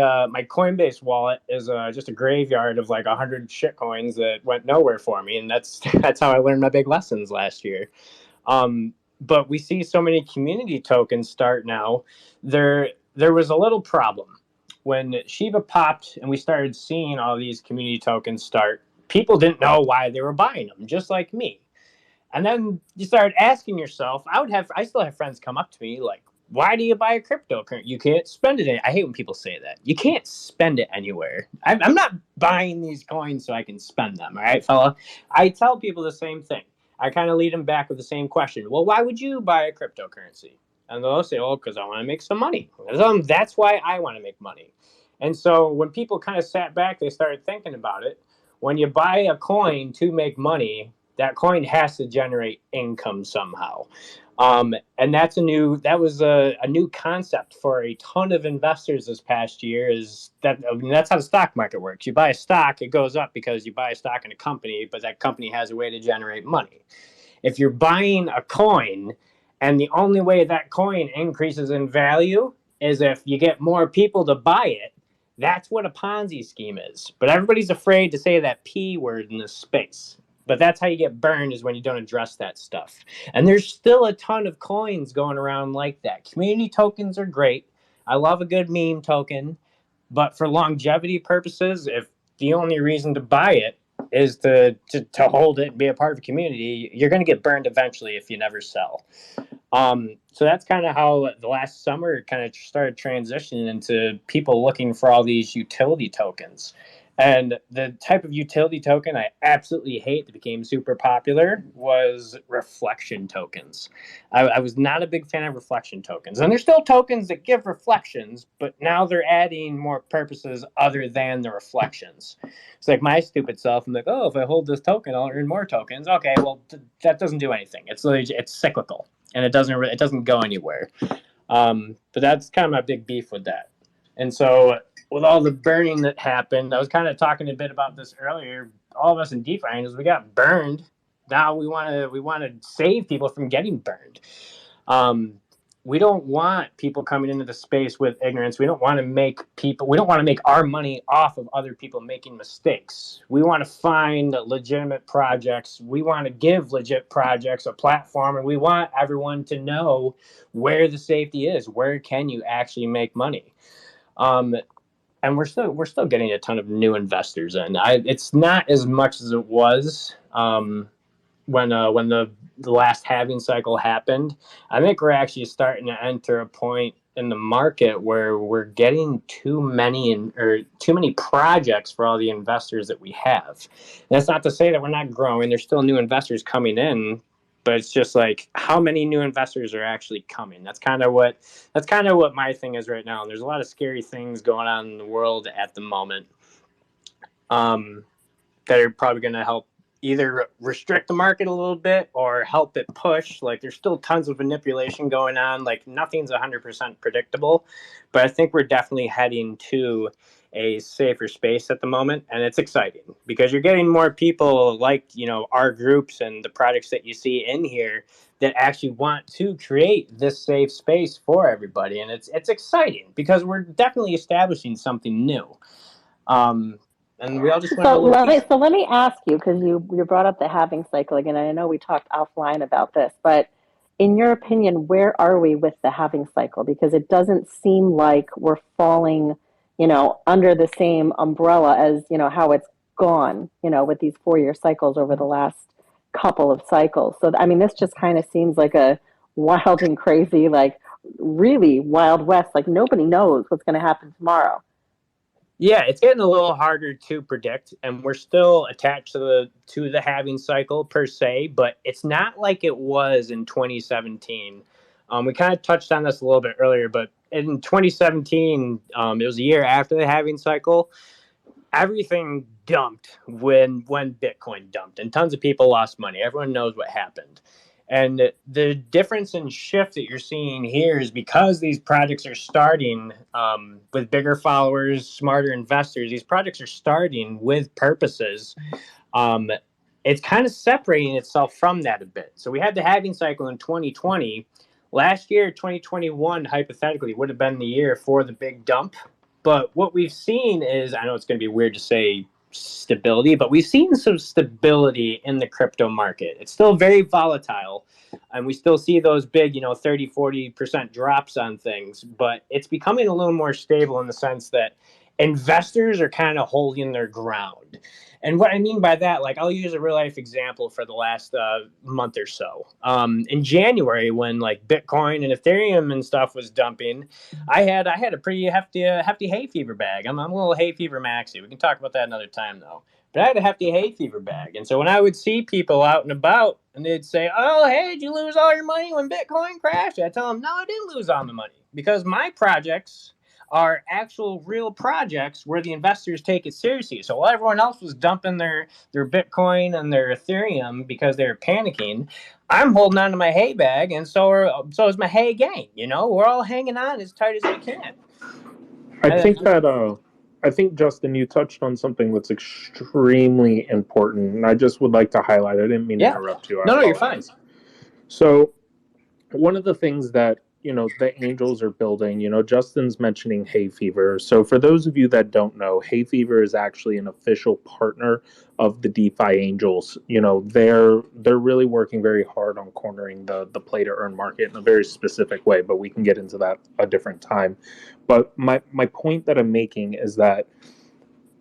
Coinbase wallet is just a graveyard of like 100 shit coins that went nowhere for me. And that's how I learned my big lessons last year. But we see so many community tokens start now. There was a little problem when Shiba popped and we started seeing all these community tokens start. People didn't know why they were buying them, just like me. And then you start asking yourself. I still have friends come up to me like, "Why do you buy a cryptocurrency? You can't spend it." I hate when people say that. You can't spend it anywhere. I'm not buying these coins so I can spend them. All right, fella. I tell people the same thing. I kind of lead them back with the same question. Well, why would you buy a cryptocurrency? And they'll say, "Oh, because I want to make some money." That's why I want to make money. And so when people kind of sat back, they started thinking about it. When you buy a coin to make money, that coin has to generate income somehow. And that was a new concept for a ton of investors this past year. That's how the stock market works. You buy a stock, it goes up because you buy a stock in a company, but that company has a way to generate money. If you're buying a coin and the only way that coin increases in value is if you get more people to buy it, that's what a Ponzi scheme is. But everybody's afraid to say that P word in this space. But that's how you get burned, is when you don't address that stuff. And there's still a ton of coins going around like that. Community tokens are great. I love a good meme token. But for longevity purposes, if the only reason to buy it is to hold it and be a part of a community, you're going to get burned eventually if you never sell. So that's kind of how the last summer kind of started transitioning into people looking for all these utility tokens. And the type of utility token I absolutely hate that became super popular was reflection tokens. I was not a big fan of reflection tokens. And there's still tokens that give reflections, but now they're adding more purposes other than the reflections. It's like my stupid self. I'm like, "Oh, if I hold this token, I'll earn more tokens." Okay, well, that doesn't do anything. It's cyclical, and it doesn't go anywhere. But that's kind of my big beef with that. And so with all the burning that happened, I was kind of talking a bit about this earlier. All of us in DeFi Angels, we got burned. Now we want to save people from getting burned. We don't want people coming into the space with ignorance. We don't want to make our money off of other people making mistakes. We want to find legitimate projects. We want to give legit projects a platform, and we want everyone to know where the safety is. Where can you actually make money? And we're still getting a ton of new investors in. It's not as much as it was when the last halving cycle happened. I think we're actually starting to enter a point in the market where we're getting too many projects for all the investors that we have. And that's not to say that we're not growing. There's still new investors coming in, but it's just like, how many new investors are actually coming? That's kind of what my thing is right now. And there's a lot of scary things going on in the world at the moment that are probably going to help either restrict the market a little bit or help it push. Like, there's still tons of manipulation going on. Like, nothing's 100% predictable, but I think we're definitely heading to a safer space at the moment, and it's exciting because you're getting more people like our groups and the projects that you see in here that actually want to create this safe space for everybody, and it's exciting because we're definitely establishing something new. And we all just want let me ask you, because you brought up the halving cycle again. And I know we talked offline about this, but in your opinion, where are we with the halving cycle? Because it doesn't seem like we're falling, under the same umbrella as how it's gone, with these 4-year cycles over the last couple of cycles. So I mean, this just kind of seems like a wild and crazy, like really wild west. Like nobody knows what's going to happen tomorrow. Yeah, it's getting a little harder to predict, and we're still attached to the halving cycle per se, but it's not like it was in 2017. We kind of touched on this a little bit earlier, but in 2017, it was a year after the halving cycle. Everything dumped when Bitcoin dumped, and tons of people lost money. Everyone knows what happened. And the difference in shift that you're seeing here is because these projects are starting with bigger followers, smarter investors. These projects are starting with purposes. Um, it's kind of separating itself from that a bit. So we had the halving cycle in 2020. Last year, 2021, hypothetically, would have been the year for the big dump. But what we've seen is, I know it's going to be weird to say stability, but we've seen some stability in the crypto market. It's still very volatile, and we still see those big, 30, 40% drops on things, but it's becoming a little more stable in the sense that investors are kind of holding their ground. And what I mean by that, like I'll use a real life example for the last month or so. In January, when like Bitcoin and Ethereum and stuff was dumping, I had a pretty hefty hay fever bag. I'm a little hay fever maxi. We can talk about that another time though. But I had a hefty hay fever bag, and so when I would see people out and about, and they'd say, "Oh, hey, did you lose all your money when Bitcoin crashed?" I tell them, "No, I didn't lose all my money because my projects are actual real projects where the investors take it seriously." So while everyone else was dumping their Bitcoin and their Ethereum because they were panicking, I'm holding on to my hay bag, and so is my hay gang. We're all hanging on as tight as we can. I think Justin, you touched on something that's extremely important, and I just would like to highlight. I didn't mean to interrupt you. No, you're fine. So, one of the things that the Angels are building, Justin's mentioning Hay Fever. So for those of you that don't know, Hay Fever is actually an official partner of the DeFi Angels. They're really working very hard on cornering the play to earn market in a very specific way, but we can get into that a different time. But my point that I'm making is that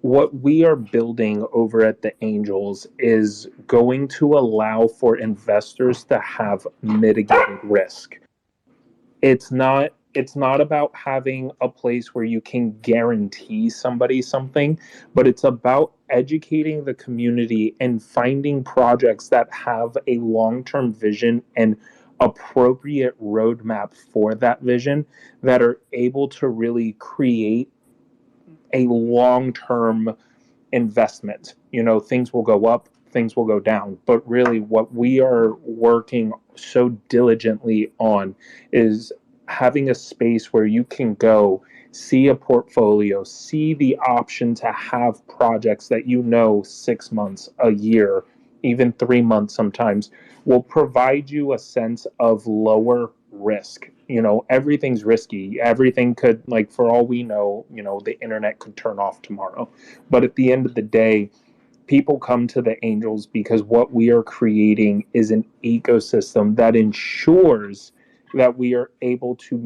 what we are building over at the Angels is going to allow for investors to have mitigated risk. It's not about having a place where you can guarantee somebody something, but it's about educating the community and finding projects that have a long-term vision and appropriate roadmap for that vision that are able to really create a long-term investment. Things will go up, things will go down, but really what we are working so diligently on is having a space where you can go see a portfolio, see the option to have projects that 6 months, a year, even 3 months sometimes, will provide you a sense of lower risk. Everything's risky. Everything could, like, for all we know, the internet could turn off tomorrow. But at the end of the day, people come to the Angels because what we are creating is an ecosystem that ensures that we are able to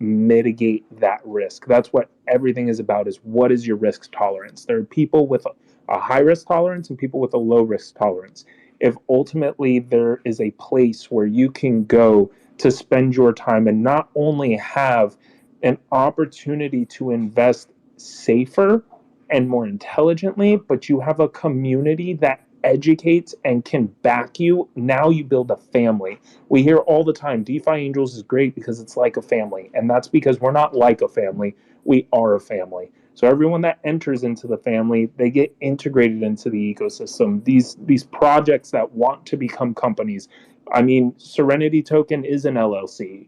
mitigate that risk. That's what everything is about, is what is your risk tolerance. There are people with a high risk tolerance and people with a low risk tolerance. If ultimately there is a place where you can go to spend your time and not only have an opportunity to invest safer and more intelligently, but you have a community that educates and can back you, now you build a family. We hear all the time, DeFi Angels is great because it's like a family. And that's because we're not like a family, we are a family. So everyone that enters into the family, they get integrated into the ecosystem. These projects that want to become companies. I mean, Serenity Token is an LLC.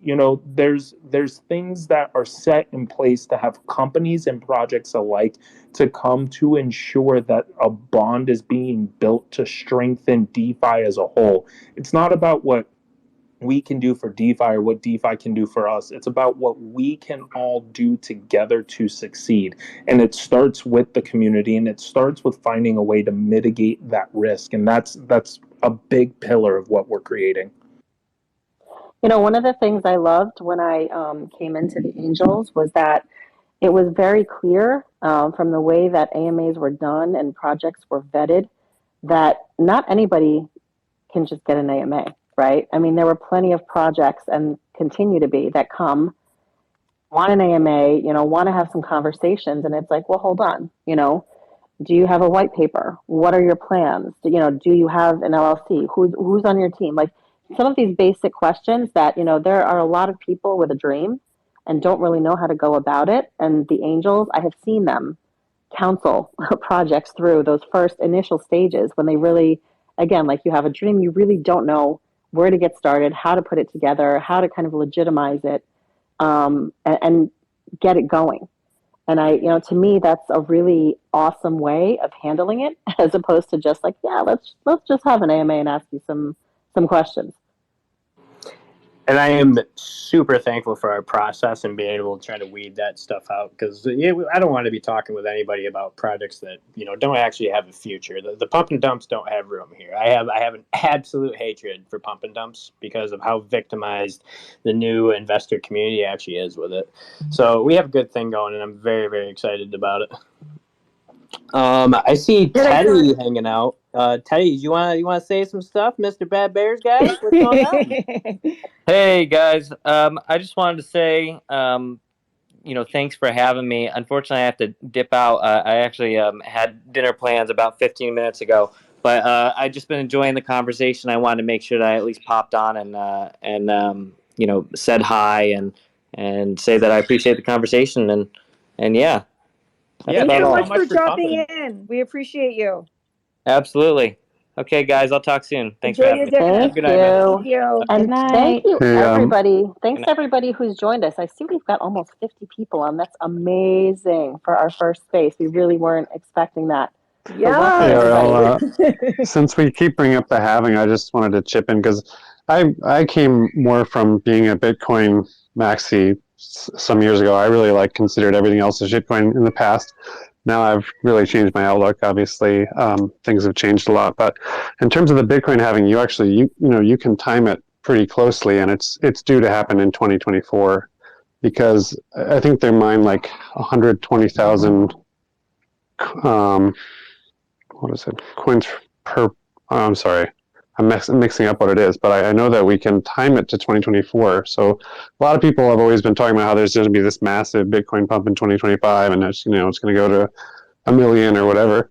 There's things that are set in place to have companies and projects alike to come to ensure that a bond is being built to strengthen DeFi as a whole. It's not about what we can do for DeFi or what DeFi can do for us. It's about what we can all do together to succeed. And it starts with the community, and it starts with finding a way to mitigate that risk. And that's a big pillar of what we're creating. One of the things I loved when I came into the Angels was that it was very clear from the way that AMAs were done and projects were vetted that not anybody can just get an AMA. right? I mean, there were plenty of projects and continue to be that come, want an AMA, want to have some conversations. And it's like, well, hold on, do you have a white paper? What are your plans? Do you have an LLC? Who's on your team? Like some of these basic questions that, there are a lot of people with a dream and don't really know how to go about it. And the angels, I have seen them counsel projects through those first initial stages when they really, again, like you have a dream, you really don't know where to get started, how to put it together, how to kind of legitimize it, and get it going. And to me, that's a really awesome way of handling it, as opposed to just like, yeah, let's just have an AMA and ask you some questions. And I am super thankful for our process and being able to try to weed that stuff out, because I don't want to be talking with anybody about projects that don't actually have a future. The pump and dumps don't have room here. I have an absolute hatred for pump and dumps because of how victimized the new investor community actually is with it. So we have a good thing going, and I'm very, very excited about it. I see Teddy hanging out. Teddy, you want to say some stuff, Mr. Bad Bears guy? What's going on? Hey guys, I just wanted to say, thanks for having me. Unfortunately, I have to dip out. I actually had dinner plans about 15 minutes ago, but I just been enjoying the conversation. I wanted to make sure that I at least popped on and said hi and say that I appreciate the conversation and yeah. Thank you so much for dropping in. We appreciate you. Absolutely. Okay, guys, I'll talk soon. Thanks for having me. Thank Good night, man. you. Thank you. And thank you, Hey, everybody. Thanks, everybody who's joined us. I see we've got almost 50 people on. That's amazing for our first space. We really weren't expecting that. Yeah. Since we keep bringing up the halving, I just wanted to chip in because I came more from being a Bitcoin maxi some years ago. I really considered everything else as shitcoin in the past. Now I've really changed my outlook. Obviously, things have changed a lot. But in terms of the Bitcoin halving, you can time it pretty closely, and it's due to happen in 2024 because I think they mine like 120,000 what is it, coins per. I'm sorry, I'm mixing up what it is, but I know that we can time it to 2024. So a lot of people have always been talking about how there's going to be this massive Bitcoin pump in 2025, and it's it's going to go to 1 million or whatever.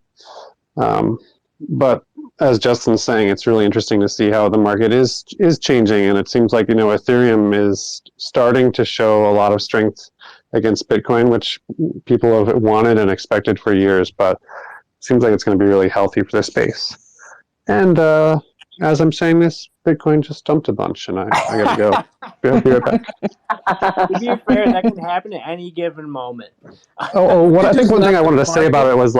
But as Justin's saying, it's really interesting to see how the market is changing, and it seems like Ethereum is starting to show a lot of strength against Bitcoin, which people have wanted and expected for years, but it seems like it's going to be really healthy for the space. And as I'm saying this, Bitcoin just dumped a bunch, and I got to go. I'll be right back. To be fair, that can happen at any given moment. What I think one thing I wanted to say about it was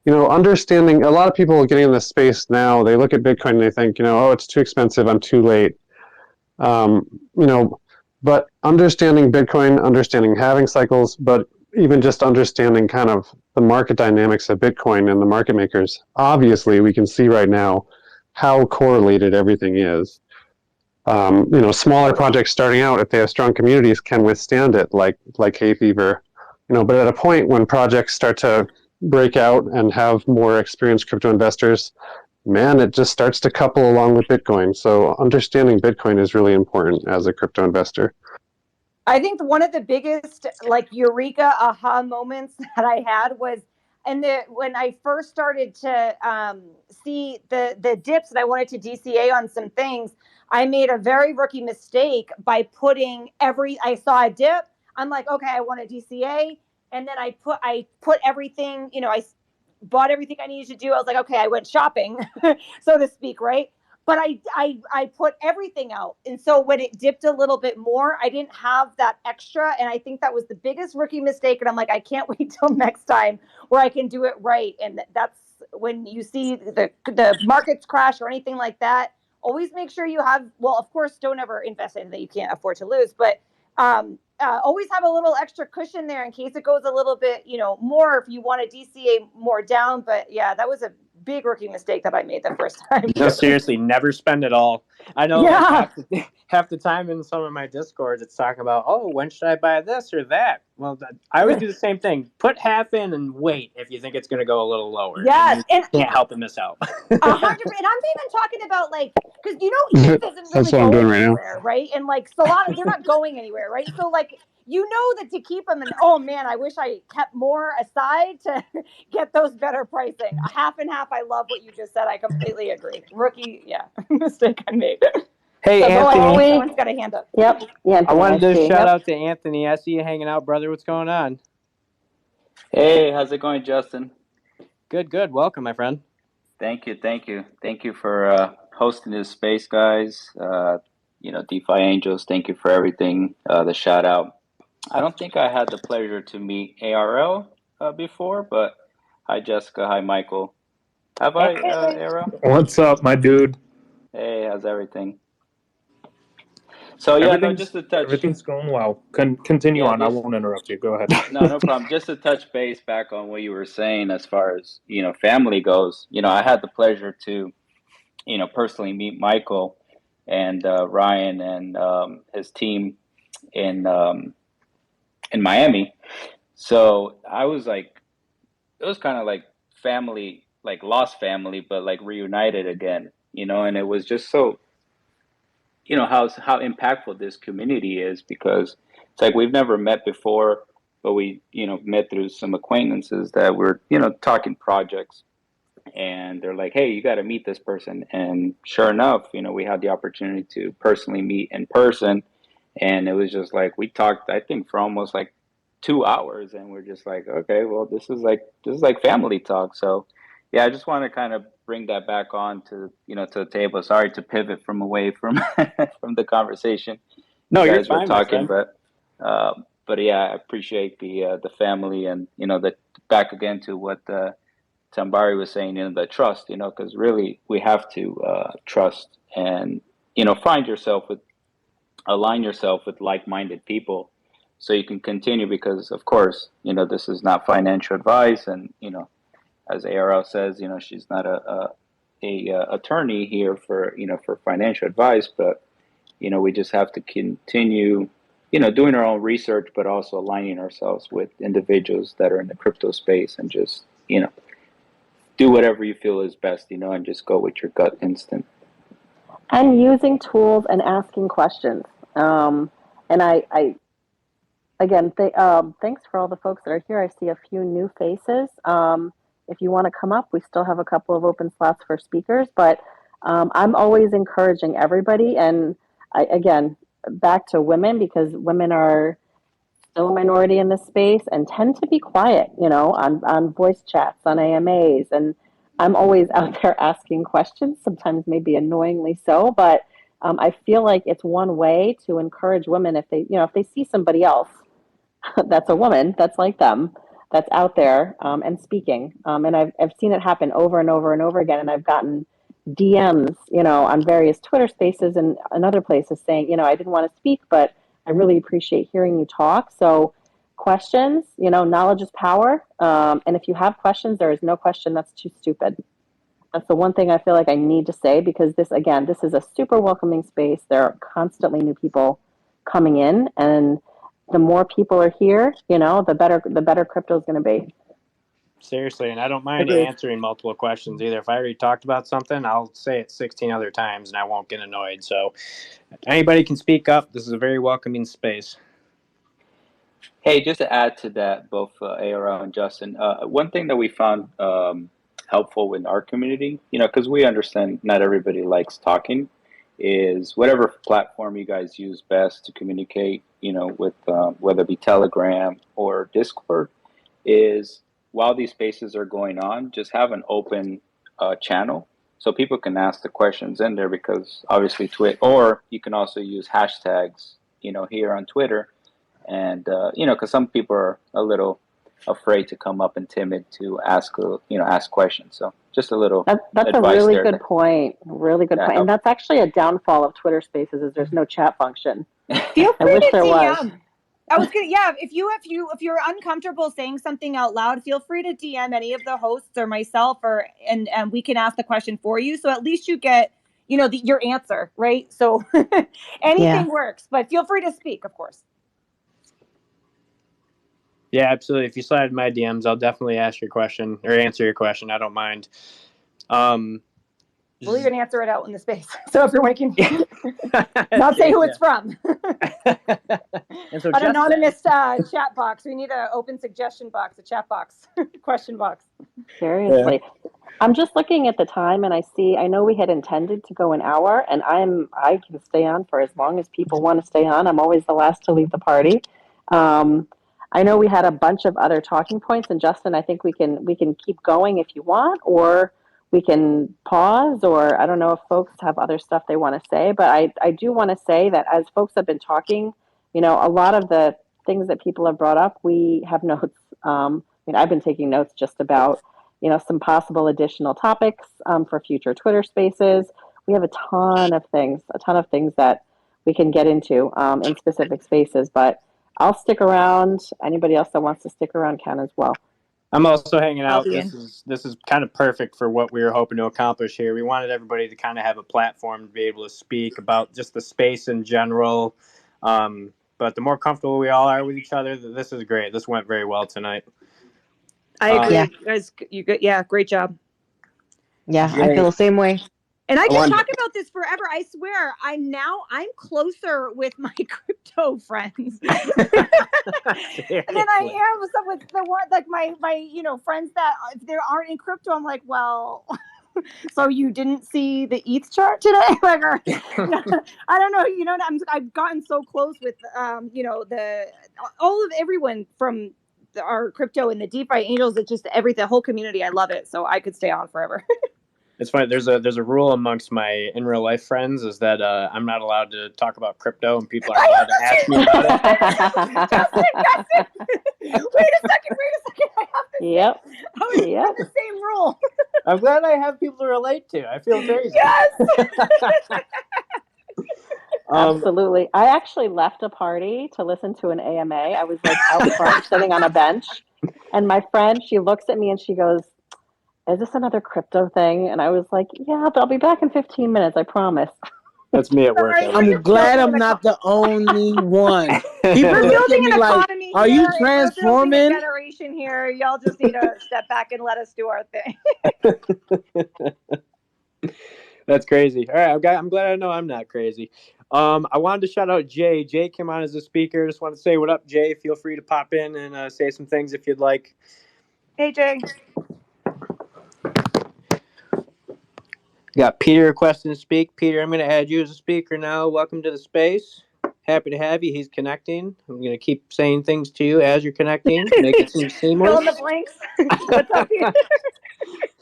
understanding a lot of people getting in this space now, they look at Bitcoin and they think, it's too expensive, I'm too late. But understanding Bitcoin, understanding halving cycles, but even just understanding kind of the market dynamics of Bitcoin and the market makers, obviously we can see right now how correlated everything is. Smaller projects starting out, if they have strong communities, can withstand it, like hay fever. But at a point when projects start to break out and have more experienced crypto investors, man, it just starts to couple along with Bitcoin. So understanding Bitcoin is really important as a crypto investor. I think one of the biggest eureka aha moments that I had was when I first started to see the dips and I wanted to DCA on some things. I made a very rookie mistake by putting I saw a dip. I'm like, okay, I want a DCA. And then I put everything, I bought everything I needed to do. I was like, okay, I went shopping, so to speak, right? But I put everything out. And so when it dipped a little bit more, I didn't have that extra. And I think that was the biggest rookie mistake. And I'm like, I can't wait till next time where I can do it right. And that's when you see the markets crash or anything like that, always make sure you have, well, of course, don't ever invest in that you can't afford to lose, but always have a little extra cushion there in case it goes a little bit, more if you want to DCA more down. But yeah, that was a big rookie mistake that I made the first time. No, seriously, never spend it all. I know half the time in some of my discords, it's talking about, oh, when should I buy this or that? Well, I always do the same thing. Put half in and wait if you think it's going to go a little lower. Yes, and you can't help but miss out. 100%. And I'm even talking about like, because ETH isn't That's really what I'm doing going right now. anywhere, right? And like Solana, they're not going anywhere, right? So like, you know that to keep them, and oh man, I wish I kept more aside to get those better pricing. Half and half. I love what you just said. I completely agree. Rookie, yeah, mistake I made. Hey, So go Anthony. ahead. Someone's got a hand up. Yep. Yeah. I wanted to see. shout Yep. out to Anthony. I see you hanging out, brother. What's going on? Hey, how's it going, Justin? Good, good. Welcome, my friend. Thank you for hosting this space, guys. DeFi Angels, thank you for everything. The shout out. I don't think I had the pleasure to meet ARL before, but hi, Jessica. Hi, Michael. Have I, ARL? What's up, my dude? Hey, how's everything? So yeah, no, just to touch. Everything's going well. Continue on. I won't interrupt you. Go ahead. No problem. Just to touch base back on what you were saying as far as family goes. I had the pleasure to personally meet Michael and Ryan and his team in Miami. So I was like, it was kind of like family, like lost family, but like reunited again. And it was just so how impactful this community is, because it's like we've never met before, but we met through some acquaintances that were talking projects, and they're like, hey, you got to meet this person. And sure enough, we had the opportunity to personally meet in person, and it was just like we talked, I think, for almost like 2 hours, and we're just like, okay, well, this is like family talk. So yeah, I just want to kind of bring that back on to to the table. Sorry to pivot from away from from the conversation No, you you're guys were fine, my talking, friend. but yeah, I appreciate the family, and the back again to what Tambari was saying, the trust, because really we have to trust and align yourself with like-minded people, so you can continue. Because of course, this is not financial advice, and as ARL says, she's not a attorney here for for financial advice, but we just have to continue doing our own research, but also aligning ourselves with individuals that are in the crypto space, and just do whatever you feel is best, and just go with your gut instinct. And using tools and asking questions. And I again, thanks for all the folks that are here. I see a few new faces. If you want to come up, we still have a couple of open slots for speakers, but I'm always encouraging everybody. And again, back to women, because women are still a minority in this space and tend to be quiet, on voice chats, on AMAs. And I'm always out there asking questions, sometimes maybe annoyingly so, but I feel like it's one way to encourage women if they see somebody else that's a woman that's like them, that's out there and speaking. And I've seen it happen over and over and over again. And I've gotten DMs, on various Twitter spaces and other places saying, I didn't want to speak, but I really appreciate hearing you talk. So questions, knowledge is power. And if you have questions, there is no question that's too stupid. That's the one thing I feel like I need to say, because this is a super welcoming space. There are constantly new people coming in, and the more people are here, the better crypto is going to be. Seriously, and I don't mind Agreed. answering multiple questions either. If I already talked about something, I'll say it 16 other times and I won't get annoyed. So anybody can speak up. This is a very welcoming space. Hey, just to add to that, both ARL and Justin, one thing that we found helpful in our community, because we understand not everybody likes talking, is whatever platform you guys use best to communicate, with whether it be Telegram or Discord, is while these spaces are going on, just have an open channel so people can ask the questions in there, because obviously or you can also use hashtags, here on Twitter. And because some people are a little afraid to come up and timid to ask questions. So just a little That's a advice really there. good point. Really good point. And that's actually a downfall of Twitter Spaces, is there's no chat function. Feel I free wish to there was. DM. I was gonna, yeah. If you're uncomfortable saying something out loud, feel free to DM any of the hosts or myself, and we can ask the question for you. So at least you get your answer, right? So anything works, but feel free to speak, of course. Yeah, absolutely. If you slide in my DMs, I'll definitely ask your question or answer your question. I don't mind. We'll even answer it out in the space so everyone can not say who it's from. And so An anonymous chat box. We need an open suggestion box, a chat box, question box. Seriously. I'm just looking at the time and I know we had intended to go an hour, and I can stay on for as long as people want to stay on. I'm always the last to leave the party. I know we had a bunch of other talking points, and Justin, I think we can keep going if you want, or we can pause, or I don't know if folks have other stuff they want to say, but I do want to say that as folks have been talking, a lot of the things that people have brought up, we have notes. I've been taking notes just about some possible additional topics for future Twitter spaces. We have a ton of things that we can get into in specific spaces, but I'll stick around. Anybody else that wants to stick around can as well. I'm also hanging out. This is kind of perfect for what we were hoping to accomplish here. We wanted everybody to kind of have a platform to be able to speak about just the space in general. But the more comfortable we all are with each other, this is great. This went very well tonight. I agree. You guys, great job. Yeah, I feel the same way. And I can talk about this forever. I swear, I'm closer with my crypto friends than I am with the one like my friends that if they aren't in crypto. I'm like, well, so you didn't see the ETH chart today? I don't know. I've gotten so close with all of everyone from our crypto and the DeFi Angels. It's just the whole community. I love it. So I could stay on forever. It's funny. There's a rule amongst my in real life friends is that I'm not allowed to talk about crypto, and people aren't allowed to ask me about it. Justin. Wait a second. I have the same rule. I'm glad I have people to relate to. I feel crazy. Yes. Absolutely. I actually left a party to listen to an AMA. I was like out front sitting on a bench, and my friend, she looks at me and she goes, "Is this another crypto thing?" And I was like, "Yeah, but I'll be back in 15 minutes, I promise." That's me at work. I'm glad I'm not the only one. People look at me like, "Are you transforming?" We're building a generation here. Y'all just need to step back and let us do our thing. That's crazy. All right, I'm glad I know I'm not crazy. I wanted to shout out Jay. Jay came on as a speaker. Just want to say what up, Jay. Feel free to pop in and say some things if you'd like. Hey, Jay. Got Peter requesting to speak. Peter, I'm going to add you as a speaker now. Welcome to the space. Happy to have you. He's connecting. I'm going to keep saying things to you as you're connecting. Make it seem seamless. Fill in the blanks. What's up, Peter?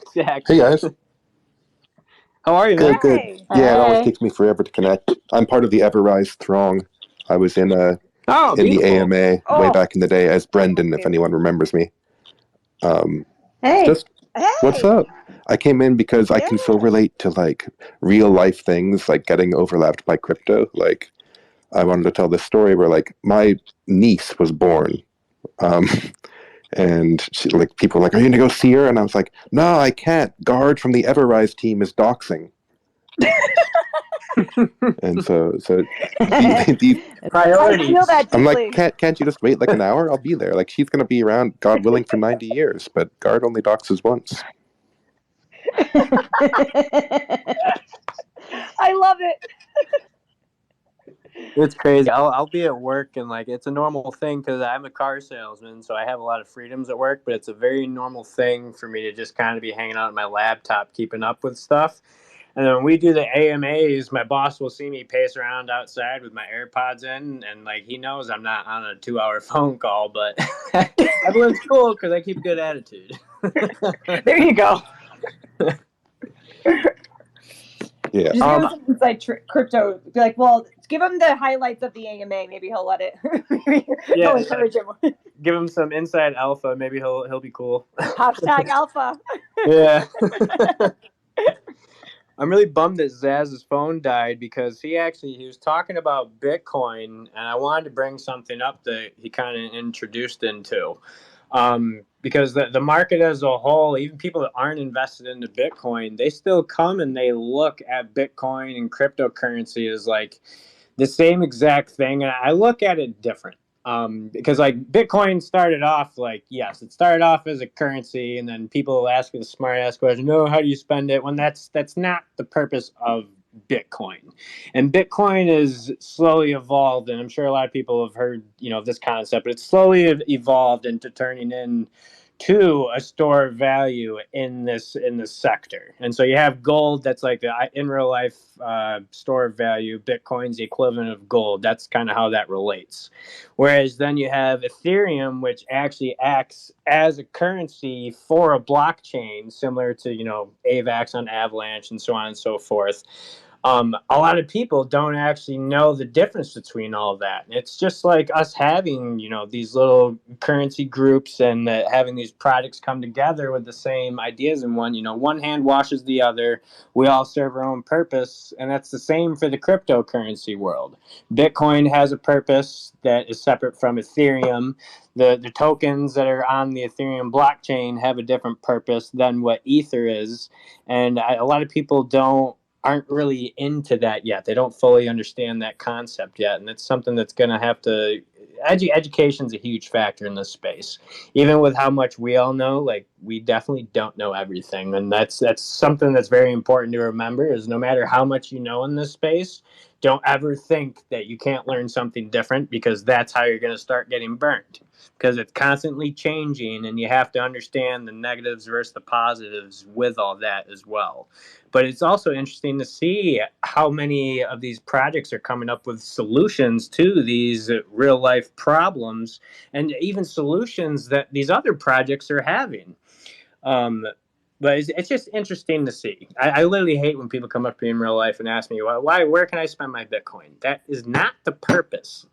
Exactly. Hey, guys. How are you, man? Good. Yeah, it always takes me forever to connect. I'm part of the Everrise throng. I was in the AMA way back in the day as Brendan, if anyone remembers me. Hey. What's up? I came in because I can so relate to like real life things, like getting overlapped by crypto. Like I wanted to tell this story where like my niece was born. And she, like people were like, "Are you gonna go see her?" And I was like, "No, I can't. Guard from the Everrise team is doxing." And so the priorities. I feel that I'm deeply. like, can't you just wait like an hour? I'll be there. Like she's gonna be around, God willing, for 90 years. But Guard only doxes once. I love it. It's crazy. I'll be at work and like it's a normal thing because I'm a car salesman, so I have a lot of freedoms at work. But it's a very normal thing for me to just kind of be hanging out on my laptop, keeping up with stuff. And then when we do the AMAs, my boss will see me pace around outside with my AirPods in, and like he knows I'm not on a 2-hour phone call, but everyone's cool because I keep a good attitude. There you go. Yeah. Just give him some inside crypto. Be like, well, give him the highlights of the AMA. Maybe he'll let it. He'll encourage him. Give him some inside alpha. Maybe he'll be cool. Hashtag alpha. Yeah. I'm really bummed that Zaz's phone died because he was talking about Bitcoin, and I wanted to bring something up that he kind of introduced into. Because the market as a whole, even people that aren't invested into Bitcoin, they still come and they look at Bitcoin and cryptocurrency as like the same exact thing. And I look at it different. Because like Bitcoin started off like, yes, it started off as a currency, and then people ask the smart ass question, no, how do you spend it? When that's not the purpose of Bitcoin. And Bitcoin is slowly evolved, and I'm sure a lot of people have heard, of this concept, but it's slowly evolved into turning into a store of value in this sector. And so you have gold, that's like the in real life store of value. Bitcoin's the equivalent of gold. That's kind of how that relates. Whereas then you have Ethereum, which actually acts as a currency for a blockchain, similar to AVAX on Avalanche and so on and so forth. A lot of people don't actually know the difference between all of that. It's just like us having, these little currency groups and having these products come together with the same ideas in one. One hand washes the other. We all serve our own purpose, and that's the same for the cryptocurrency world. Bitcoin has a purpose that is separate from Ethereum. The tokens that are on the Ethereum blockchain have a different purpose than what Ether is, and a lot of people aren't really into that yet. They don't fully understand that concept yet, and it's something that's going to have to. Education's a huge factor in this space. Even with how much we all know, like we definitely don't know everything, and that's something that's very important to remember. Is no matter how much you know in this space, don't ever think that you can't learn something different, because that's how you're going to start getting burnt. Because it's constantly changing, and you have to understand the negatives versus the positives with all that as well. But it's also interesting to see how many of these projects are coming up with solutions to these real life problems, and even solutions that these other projects are having. But it's just interesting to see. I literally hate when people come up to me in real life and ask me, why, where can I spend my Bitcoin? That is not the purpose.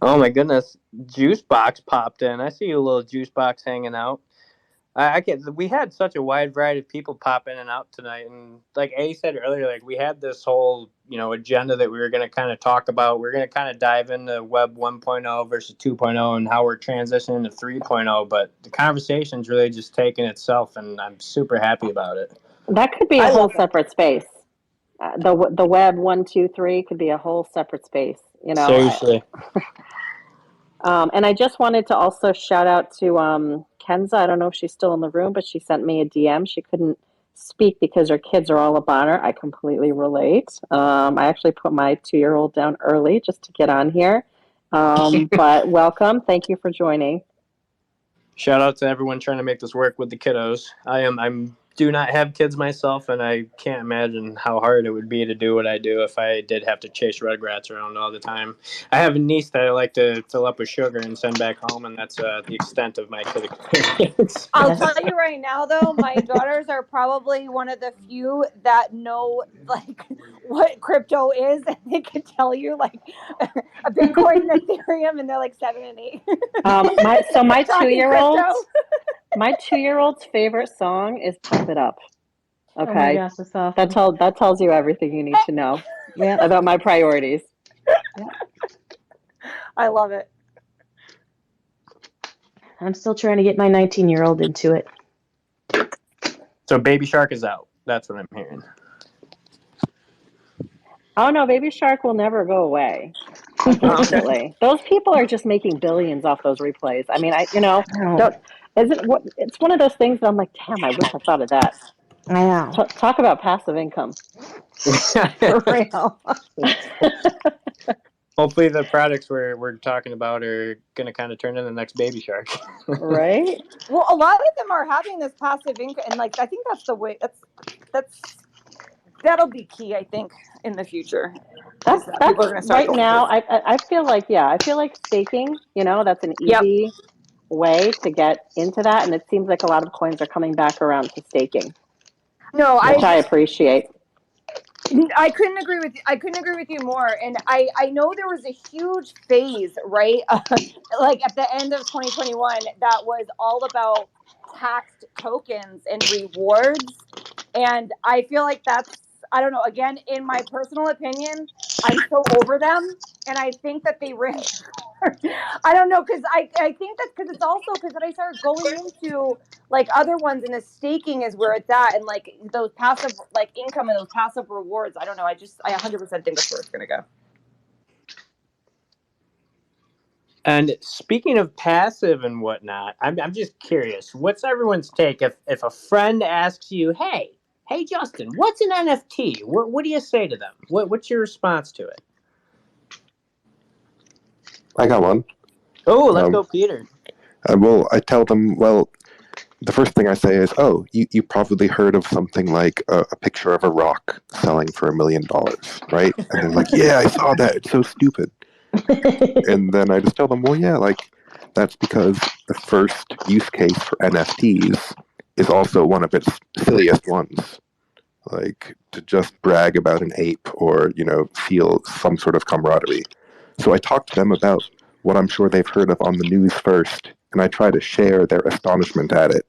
Oh my goodness, Juicebox popped in. I see you, little Juicebox, hanging out. We had such a wide variety of people pop in and out tonight, and like A said earlier, like we had this whole agenda that we were going to kind of talk about. We're going to kind of dive into Web 1.0 versus 2.0 and how we're transitioning to 3.0. But the conversation's really just taking itself, and I'm super happy about it. That could be a whole separate space. The web 1, 2, 3 could be a whole separate space. Seriously. And I just wanted to also shout out to Kenza. I don't know if she's still in the room, but she sent me a DM. She couldn't speak because her kids are all about her. I completely relate. I actually put my 2-year-old down early just to get on here. But welcome. Thank you for joining. Shout out to everyone trying to make this work with the kiddos. I'm do not have kids myself, and I can't imagine how hard it would be to do what I do if I did have to chase rugrats around all the time. I have a niece that I like to fill up with sugar and send back home, and that's the extent of my kid experience. I'll tell you right now, though, my daughters are probably one of the few that know like what crypto is, and they can tell you like a Bitcoin and Ethereum, and they're like 7 and 8. My Talking 2-year-old, crypto. my 2-year-old's favorite song is "Pump It Up." Okay, Oh my gosh, that's awesome. that tells you everything you need to know about my priorities. I love it. I'm still trying to get my 19-year-old into it. So Baby Shark is out. That's what I'm hearing. Oh no, Baby Shark will never go away. Unfortunately, those people are just making billions off those replays. I mean, it's one of those things that I'm like, damn, I wish I thought of that. I know. Talk about passive income. For real. Hopefully the products we're talking about are going to kind of turn into the next Baby Shark. Right? Well, a lot of them are having this passive income, and like I think that's the way. That'll be key, I think, in the future. That's People are going to start right going now. this. I feel like staking. That's an easy way to get into that, and it seems like a lot of coins are coming back around to staking. No, which I appreciate. I couldn't agree with you more. And I know there was a huge phase, right? Like at the end of 2021 that was all about taxed tokens and rewards. And I feel like I don't know, again, in my personal opinion, I'm so over them. And I think that they ran I don't know, because I think that's because it's also because I started going into like other ones, and the staking is where it's at, and like those passive like income and those passive rewards. I don't know. I 100% think that's where it's gonna go. And speaking of passive and whatnot, I'm just curious. What's everyone's take if a friend asks you, hey Justin, what's an NFT? What do you say to them? What's your response to it? I got one. Oh, let's go, Peter. Well, I tell them, well, the first thing I say is, oh, you probably heard of something like a picture of a rock selling for $1 million, right? And they're like, yeah, I saw that. It's so stupid. And then I just tell them, well, yeah, like that's because the first use case for NFTs is also one of its silliest ones. Like to just brag about an ape or, feel some sort of camaraderie. So I talk to them about what I'm sure they've heard of on the news first, and I try to share their astonishment at it.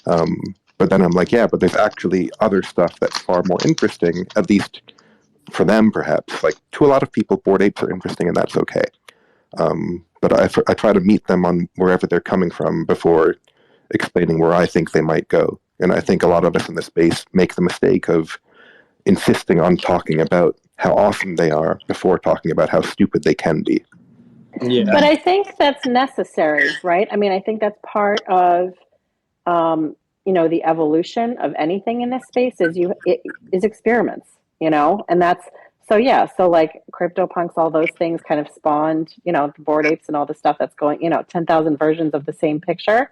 But then I'm like, yeah, but there's actually other stuff that's far more interesting, at least for them, perhaps. Like to a lot of people, Bored Apes are interesting, and that's okay. But I try to meet them on wherever they're coming from before explaining where I think they might go. And I think a lot of us in this space make the mistake of insisting on talking about how awesome they are before talking about how stupid they can be. Yeah. But I think that's necessary, right? I mean, I think that's part of, the evolution of anything in this space is experiments, and that's, so yeah. So like CryptoPunks, all those things kind of spawned, the Bored Apes and all the stuff that's going, 10,000 versions of the same picture.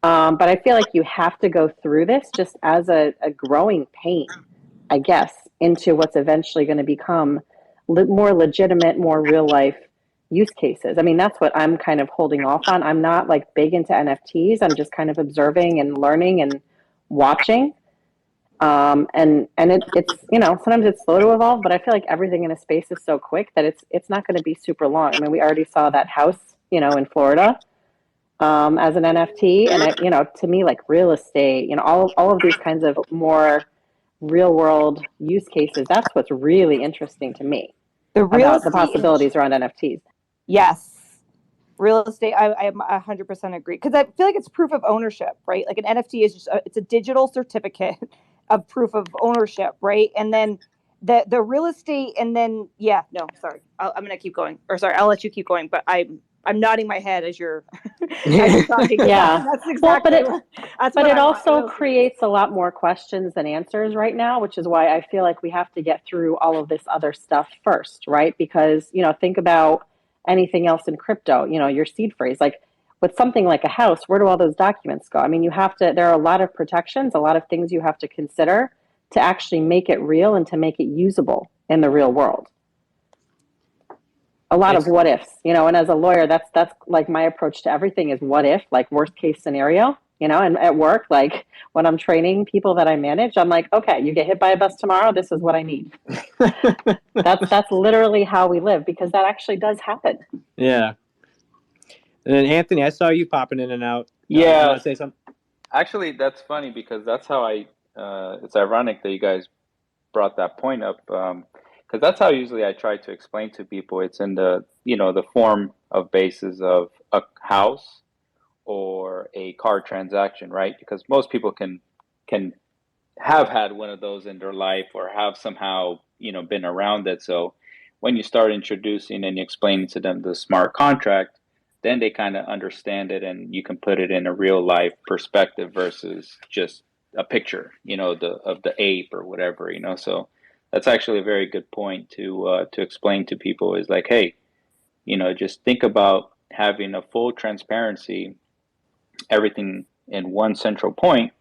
But I feel like you have to go through this just as a growing pain, I guess, into what's eventually going to become more legitimate, more real life use cases. I mean, that's what I'm kind of holding off on. I'm not like big into NFTs. I'm just kind of observing and learning and watching. It's sometimes it's slow to evolve, but I feel like everything in a space is so quick that it's not going to be super long. I mean, we already saw that house, in Florida, as an NFT, and to me, like real estate, all of these kinds of more real world use cases. That's what's really interesting to me about the possibilities around NFTs. Yes. Real estate, I 100% agree, because I feel like it's proof of ownership, right? Like an NFT is just it's a digital certificate of proof of ownership, right? And then the real estate, and then sorry, I'm gonna keep going, or sorry, I'll let you keep going, but I'm nodding my head as you're as you're talking. Yeah, that's exactly. But it also creates a lot more questions than answers right now, which is why I feel like we have to get through all of this other stuff first, right? Because think about anything else in crypto, your seed phrase, like with something like a house, where do all those documents go? I mean, there are a lot of protections, a lot of things you have to consider to actually make it real and to make it usable in the real world. A lot of what ifs, and as a lawyer, that's like my approach to everything is what if, like worst case scenario, and at work, like when I'm training people that I manage, I'm like, okay, you get hit by a bus tomorrow, this is what I need. That's literally how we live, because that actually does happen. Yeah. And then Anthony, I saw you popping in and out. Yeah. You want to say something? Actually, that's funny, because that's how it's ironic that you guys brought that point up, because that's how usually I try to explain to people. It's in the the form of basis of a house or a car transaction, right? Because most people can have had one of those in their life, or have somehow been around it. So when you start introducing and explaining to them the smart contract, then they kind of understand it, and you can put it in a real life perspective versus just a picture, of the ape or whatever, So that's actually a very good point to explain to people, is like, hey, just think about having a full transparency, everything in one central point,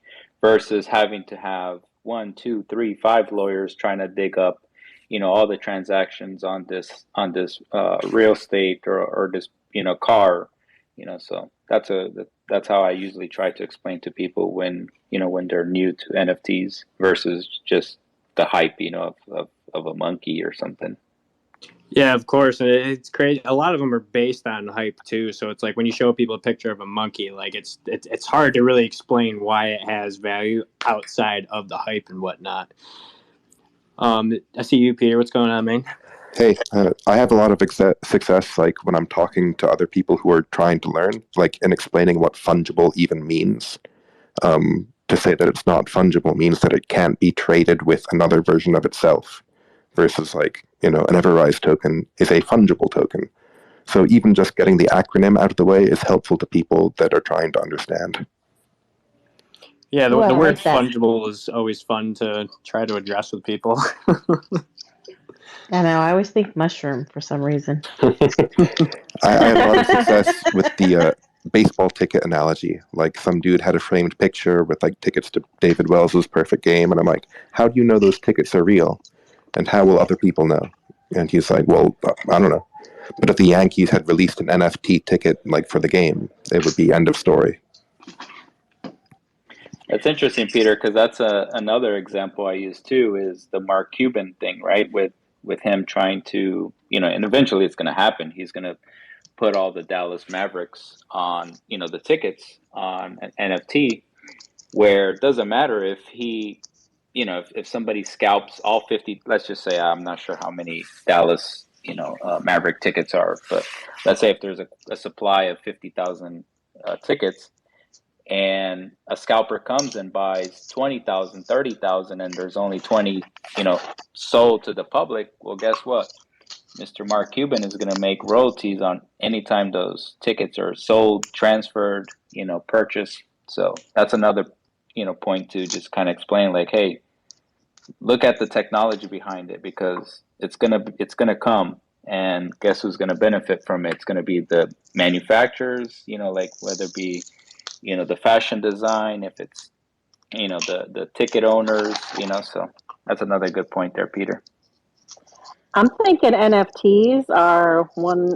versus having to have 1, 2, 3, 5 lawyers trying to dig up, all the transactions on this real estate or this car, So that's how I usually try to explain to people when they're new to NFTs versus just the hype, of a monkey or something. Yeah, of course. And it's crazy. A lot of them are based on hype too. So it's like when you show people a picture of a monkey, like it's hard to really explain why it has value outside of the hype and whatnot. I see you, Peter. What's going on, man? Hey, I have a lot of success, like when I'm talking to other people who are trying to learn, like in explaining what fungible even means. To say that it's not fungible means that it can't be traded with another version of itself, versus like, an Everrise token is a fungible token. So even just getting the acronym out of the way is helpful to people that are trying to understand. Yeah, Ooh, I the word like that. fungible is always fun to try to address with people. I know. I always think mushroom for some reason. I have a lot of success with the baseball ticket analogy. Like some dude had a framed picture with like tickets to David Wells's perfect game, and I'm like, how do you know those tickets are real? And how will other people know? And he's like, well, I don't know. But if the Yankees had released an NFT ticket like for the game, it would be end of story. That's interesting, Peter, because that's another example I use too, is the Mark Cuban thing, right? With him trying to, and eventually it's going to happen. He's going to put all the Dallas Mavericks on, the tickets on an NFT, where it doesn't matter if he, if somebody scalps all 50, let's just say, I'm not sure how many Dallas, Maverick tickets are, but let's say if there's a supply of 50,000 tickets, and a scalper comes and buys 20,000, 30,000, and there's only 20, sold to the public. Well, guess what? Mr. Mark Cuban is going to make royalties on any time those tickets are sold, transferred, purchased. So that's another, point to just kind of explain, like, hey, look at the technology behind it, because it's gonna come, and guess who's going to benefit from it? It's going to be the manufacturers, like whether it be the fashion design, if it's the ticket owners, so that's another good point there, Peter. I'm thinking NFTs are one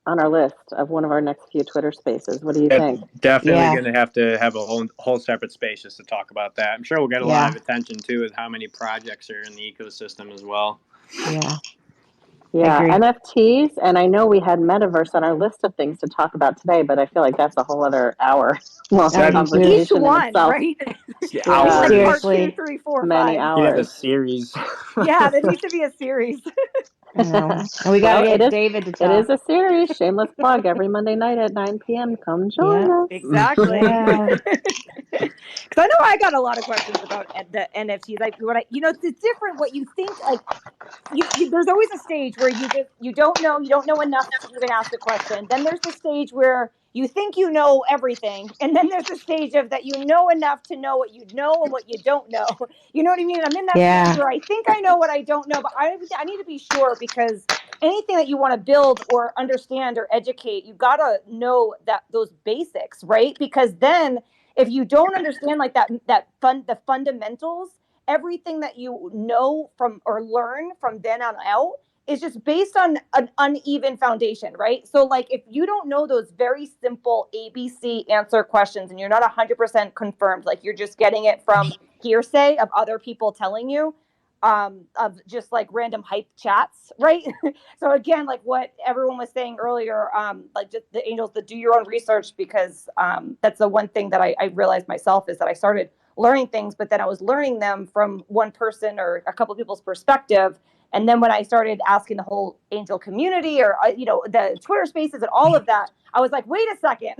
on our list of one of our next few Twitter spaces. What do you think? Definitely Yeah. going to have a whole separate space just to talk about that. I'm sure we'll get a lot of attention too with how many projects are in the ecosystem as well. Yeah. Yeah, Agree. NFTs, and I know we had metaverse on our list of things to talk about today, but I feel like that's a whole other hour long I do too. conversation Each in one, itself. right? Yeah, Like part Seriously. 2, 3, 4, many 5. You have a hours. series. Yeah, there needs to be a series. I know. And we got to Well, get David to It talk. is a series. Shameless plug every Monday night at 9 p.m. Come join Yeah. us. Exactly. Yeah. Because I know I got a lot of questions about the NFTs. Like, it's different. What you think, like, there's always a stage where you don't know enough to even ask a question. Then there's the stage where you think you know everything, and then there's the stage of that you know enough to know what you know and what you don't know. You know what I mean? I'm in that stage where I think I know what I don't know, but I need to be sure, because anything that you want to build or understand or educate, you got to know that those basics, right? Because then if you don't understand like the fundamentals, everything that you know from or learn from then on out is just based on an uneven foundation, right? So like if you don't know those very simple ABC answer questions and you're not 100% confirmed, like you're just getting it from hearsay of other people telling you, of just like random hype chats, right? So again, like what everyone was saying earlier, like just the angels, the do your own research, because that's the one thing that I realized myself, is that I started learning things, but then I was learning them from one person or a couple of people's perspective. And then when I started asking the whole angel community, or the Twitter spaces and all of that, I was like, wait a second.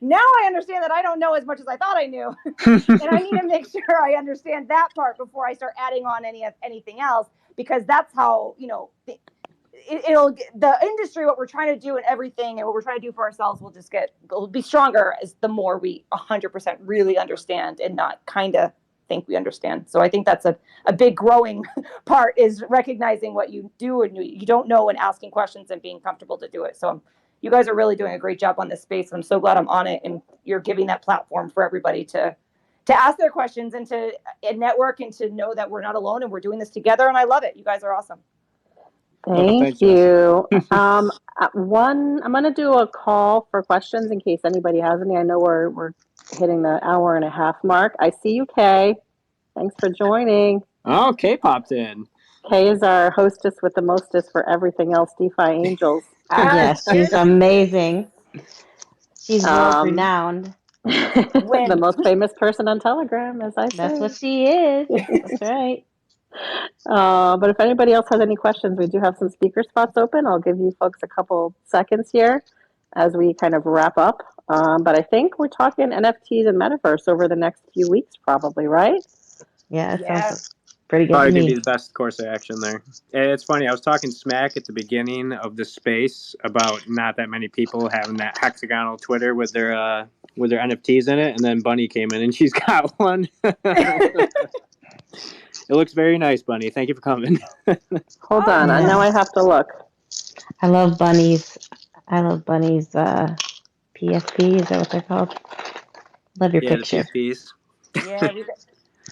Now I understand that I don't know as much as I thought I knew. And I need to make sure I understand that part before I start adding on anything else, because that's how, the industry, what we're trying to do and everything, and what we're trying to do for ourselves will be stronger as the more we 100% really understand and not kind of think we understand. So I think that's a big growing part, is recognizing what you do and you don't know, and asking questions and being comfortable to do it. So you guys are really doing a great job on this space. I'm so glad I'm on it, and you're giving that platform for everybody to ask their questions and to network and to know that we're not alone and we're doing this together. And I love it. You guys are awesome. Thank you. I'm going to do a call for questions in case anybody has any. I know we're hitting the hour and a half mark. I see you, Kay. Thanks for joining. Oh, Kay popped in. Kay is our hostess with the mostest for everything else DeFi Angels. Yes, she's amazing. She's world renowned. The most famous person on Telegram, as I say. That's what she is. That's right. But if anybody else has any questions, we do have some speaker spots open. I'll give you folks a couple seconds here as we kind of wrap up. But I think we're talking NFTs and metaverse over the next few weeks, probably, right? Yeah, it Yeah. sounds pretty good Probably to gonna me. be the best course of action there. And it's funny. I was talking smack at the beginning of the space about not that many people having that hexagonal Twitter with their NFTs in it, and then Bunny came in and she's got one. It looks very nice, Bunny. Thank you for coming. Hold on. I know I have to look. I love bunnies. PSP, is that what they're called? Love your Yeah, picture. the PSPs. Yeah,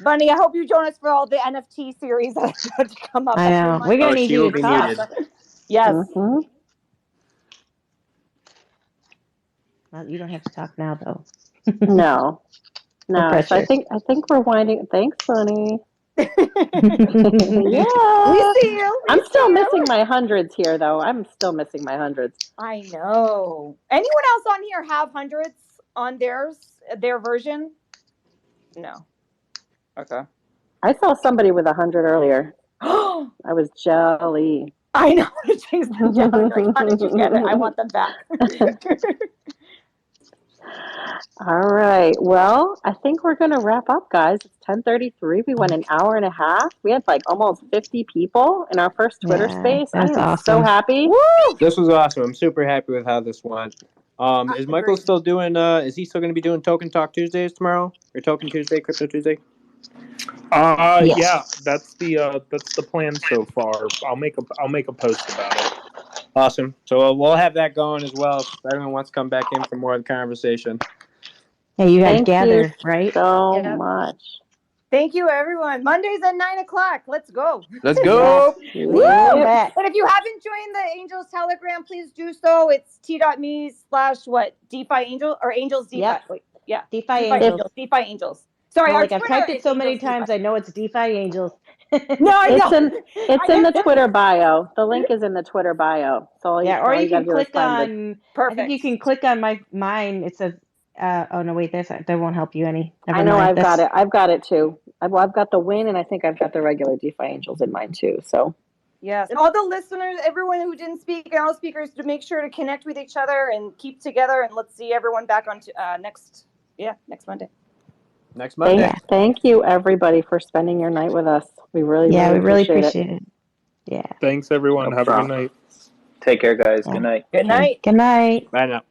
Bunny, I hope you join us for all the NFT series that are about to come up. I know. We're gonna need she you will to be talk. muted. Yes. Mhm. Well, you don't have to talk now, though. No. No So pressure. I think we're winding. Thanks, Bunny. We Yeah. see you. I'm still missing my hundreds here, though. I'm still missing my hundreds. I know. Anyone else on here have hundreds on their version? No. Okay. I saw somebody with 100 earlier. I was jelly. I know. She's jelly. Like, how did you get it? I want them back. All right. Well, I think we're going to wrap up, guys. It's 10:33. We went an hour and a half. We had like almost 50 people in our first Twitter space. I that's am awesome. so happy. Woo! This was awesome. I'm super happy with how this went. Is Michael still doing? Is he still going to be doing Token Talk Tuesdays tomorrow, or Token Tuesday, Crypto Tuesday? Yeah, that's the plan so far. I'll make a post about it. Awesome. So we'll have that going as well. If everyone wants to come back in for more of the conversation. Hey, you guys Thank gather, you right? so Yep. much. Thank you, everyone. Mondays at 9:00. Let's go. Let's go. Woo! Bet. And if you haven't joined the Angels Telegram, please do so. It's t.me/what? DeFi Angel or Angels DeFi. Yep. Wait, yeah. DeFi Angels. DeFi Angels. Sorry, Well, our like I've Twitter typed it is so many Angels DeFi. times, I know it's DeFi Angels. No, I know. It's in the Twitter bio. The link is in the Twitter bio. So Yeah, or you can gotta do is click find it. on. Perfect. I think you can click on mine. It says, oh no, wait, that won't help you any. Never I know mind. I've got it. I've got it too. I've got the win, and I think I've got the regular DeFi Angels in mine too. So Yes, and all the listeners, everyone who didn't speak, and all speakers, to make sure to connect with each other and keep together. And let's see everyone back on next Monday. Next Monday. Thank you, everybody, for spending your night with us. We really appreciate it. Yeah. Thanks, everyone. No Have problem. a good night. Take care, guys. Good night. Good night. Good night. Bye now.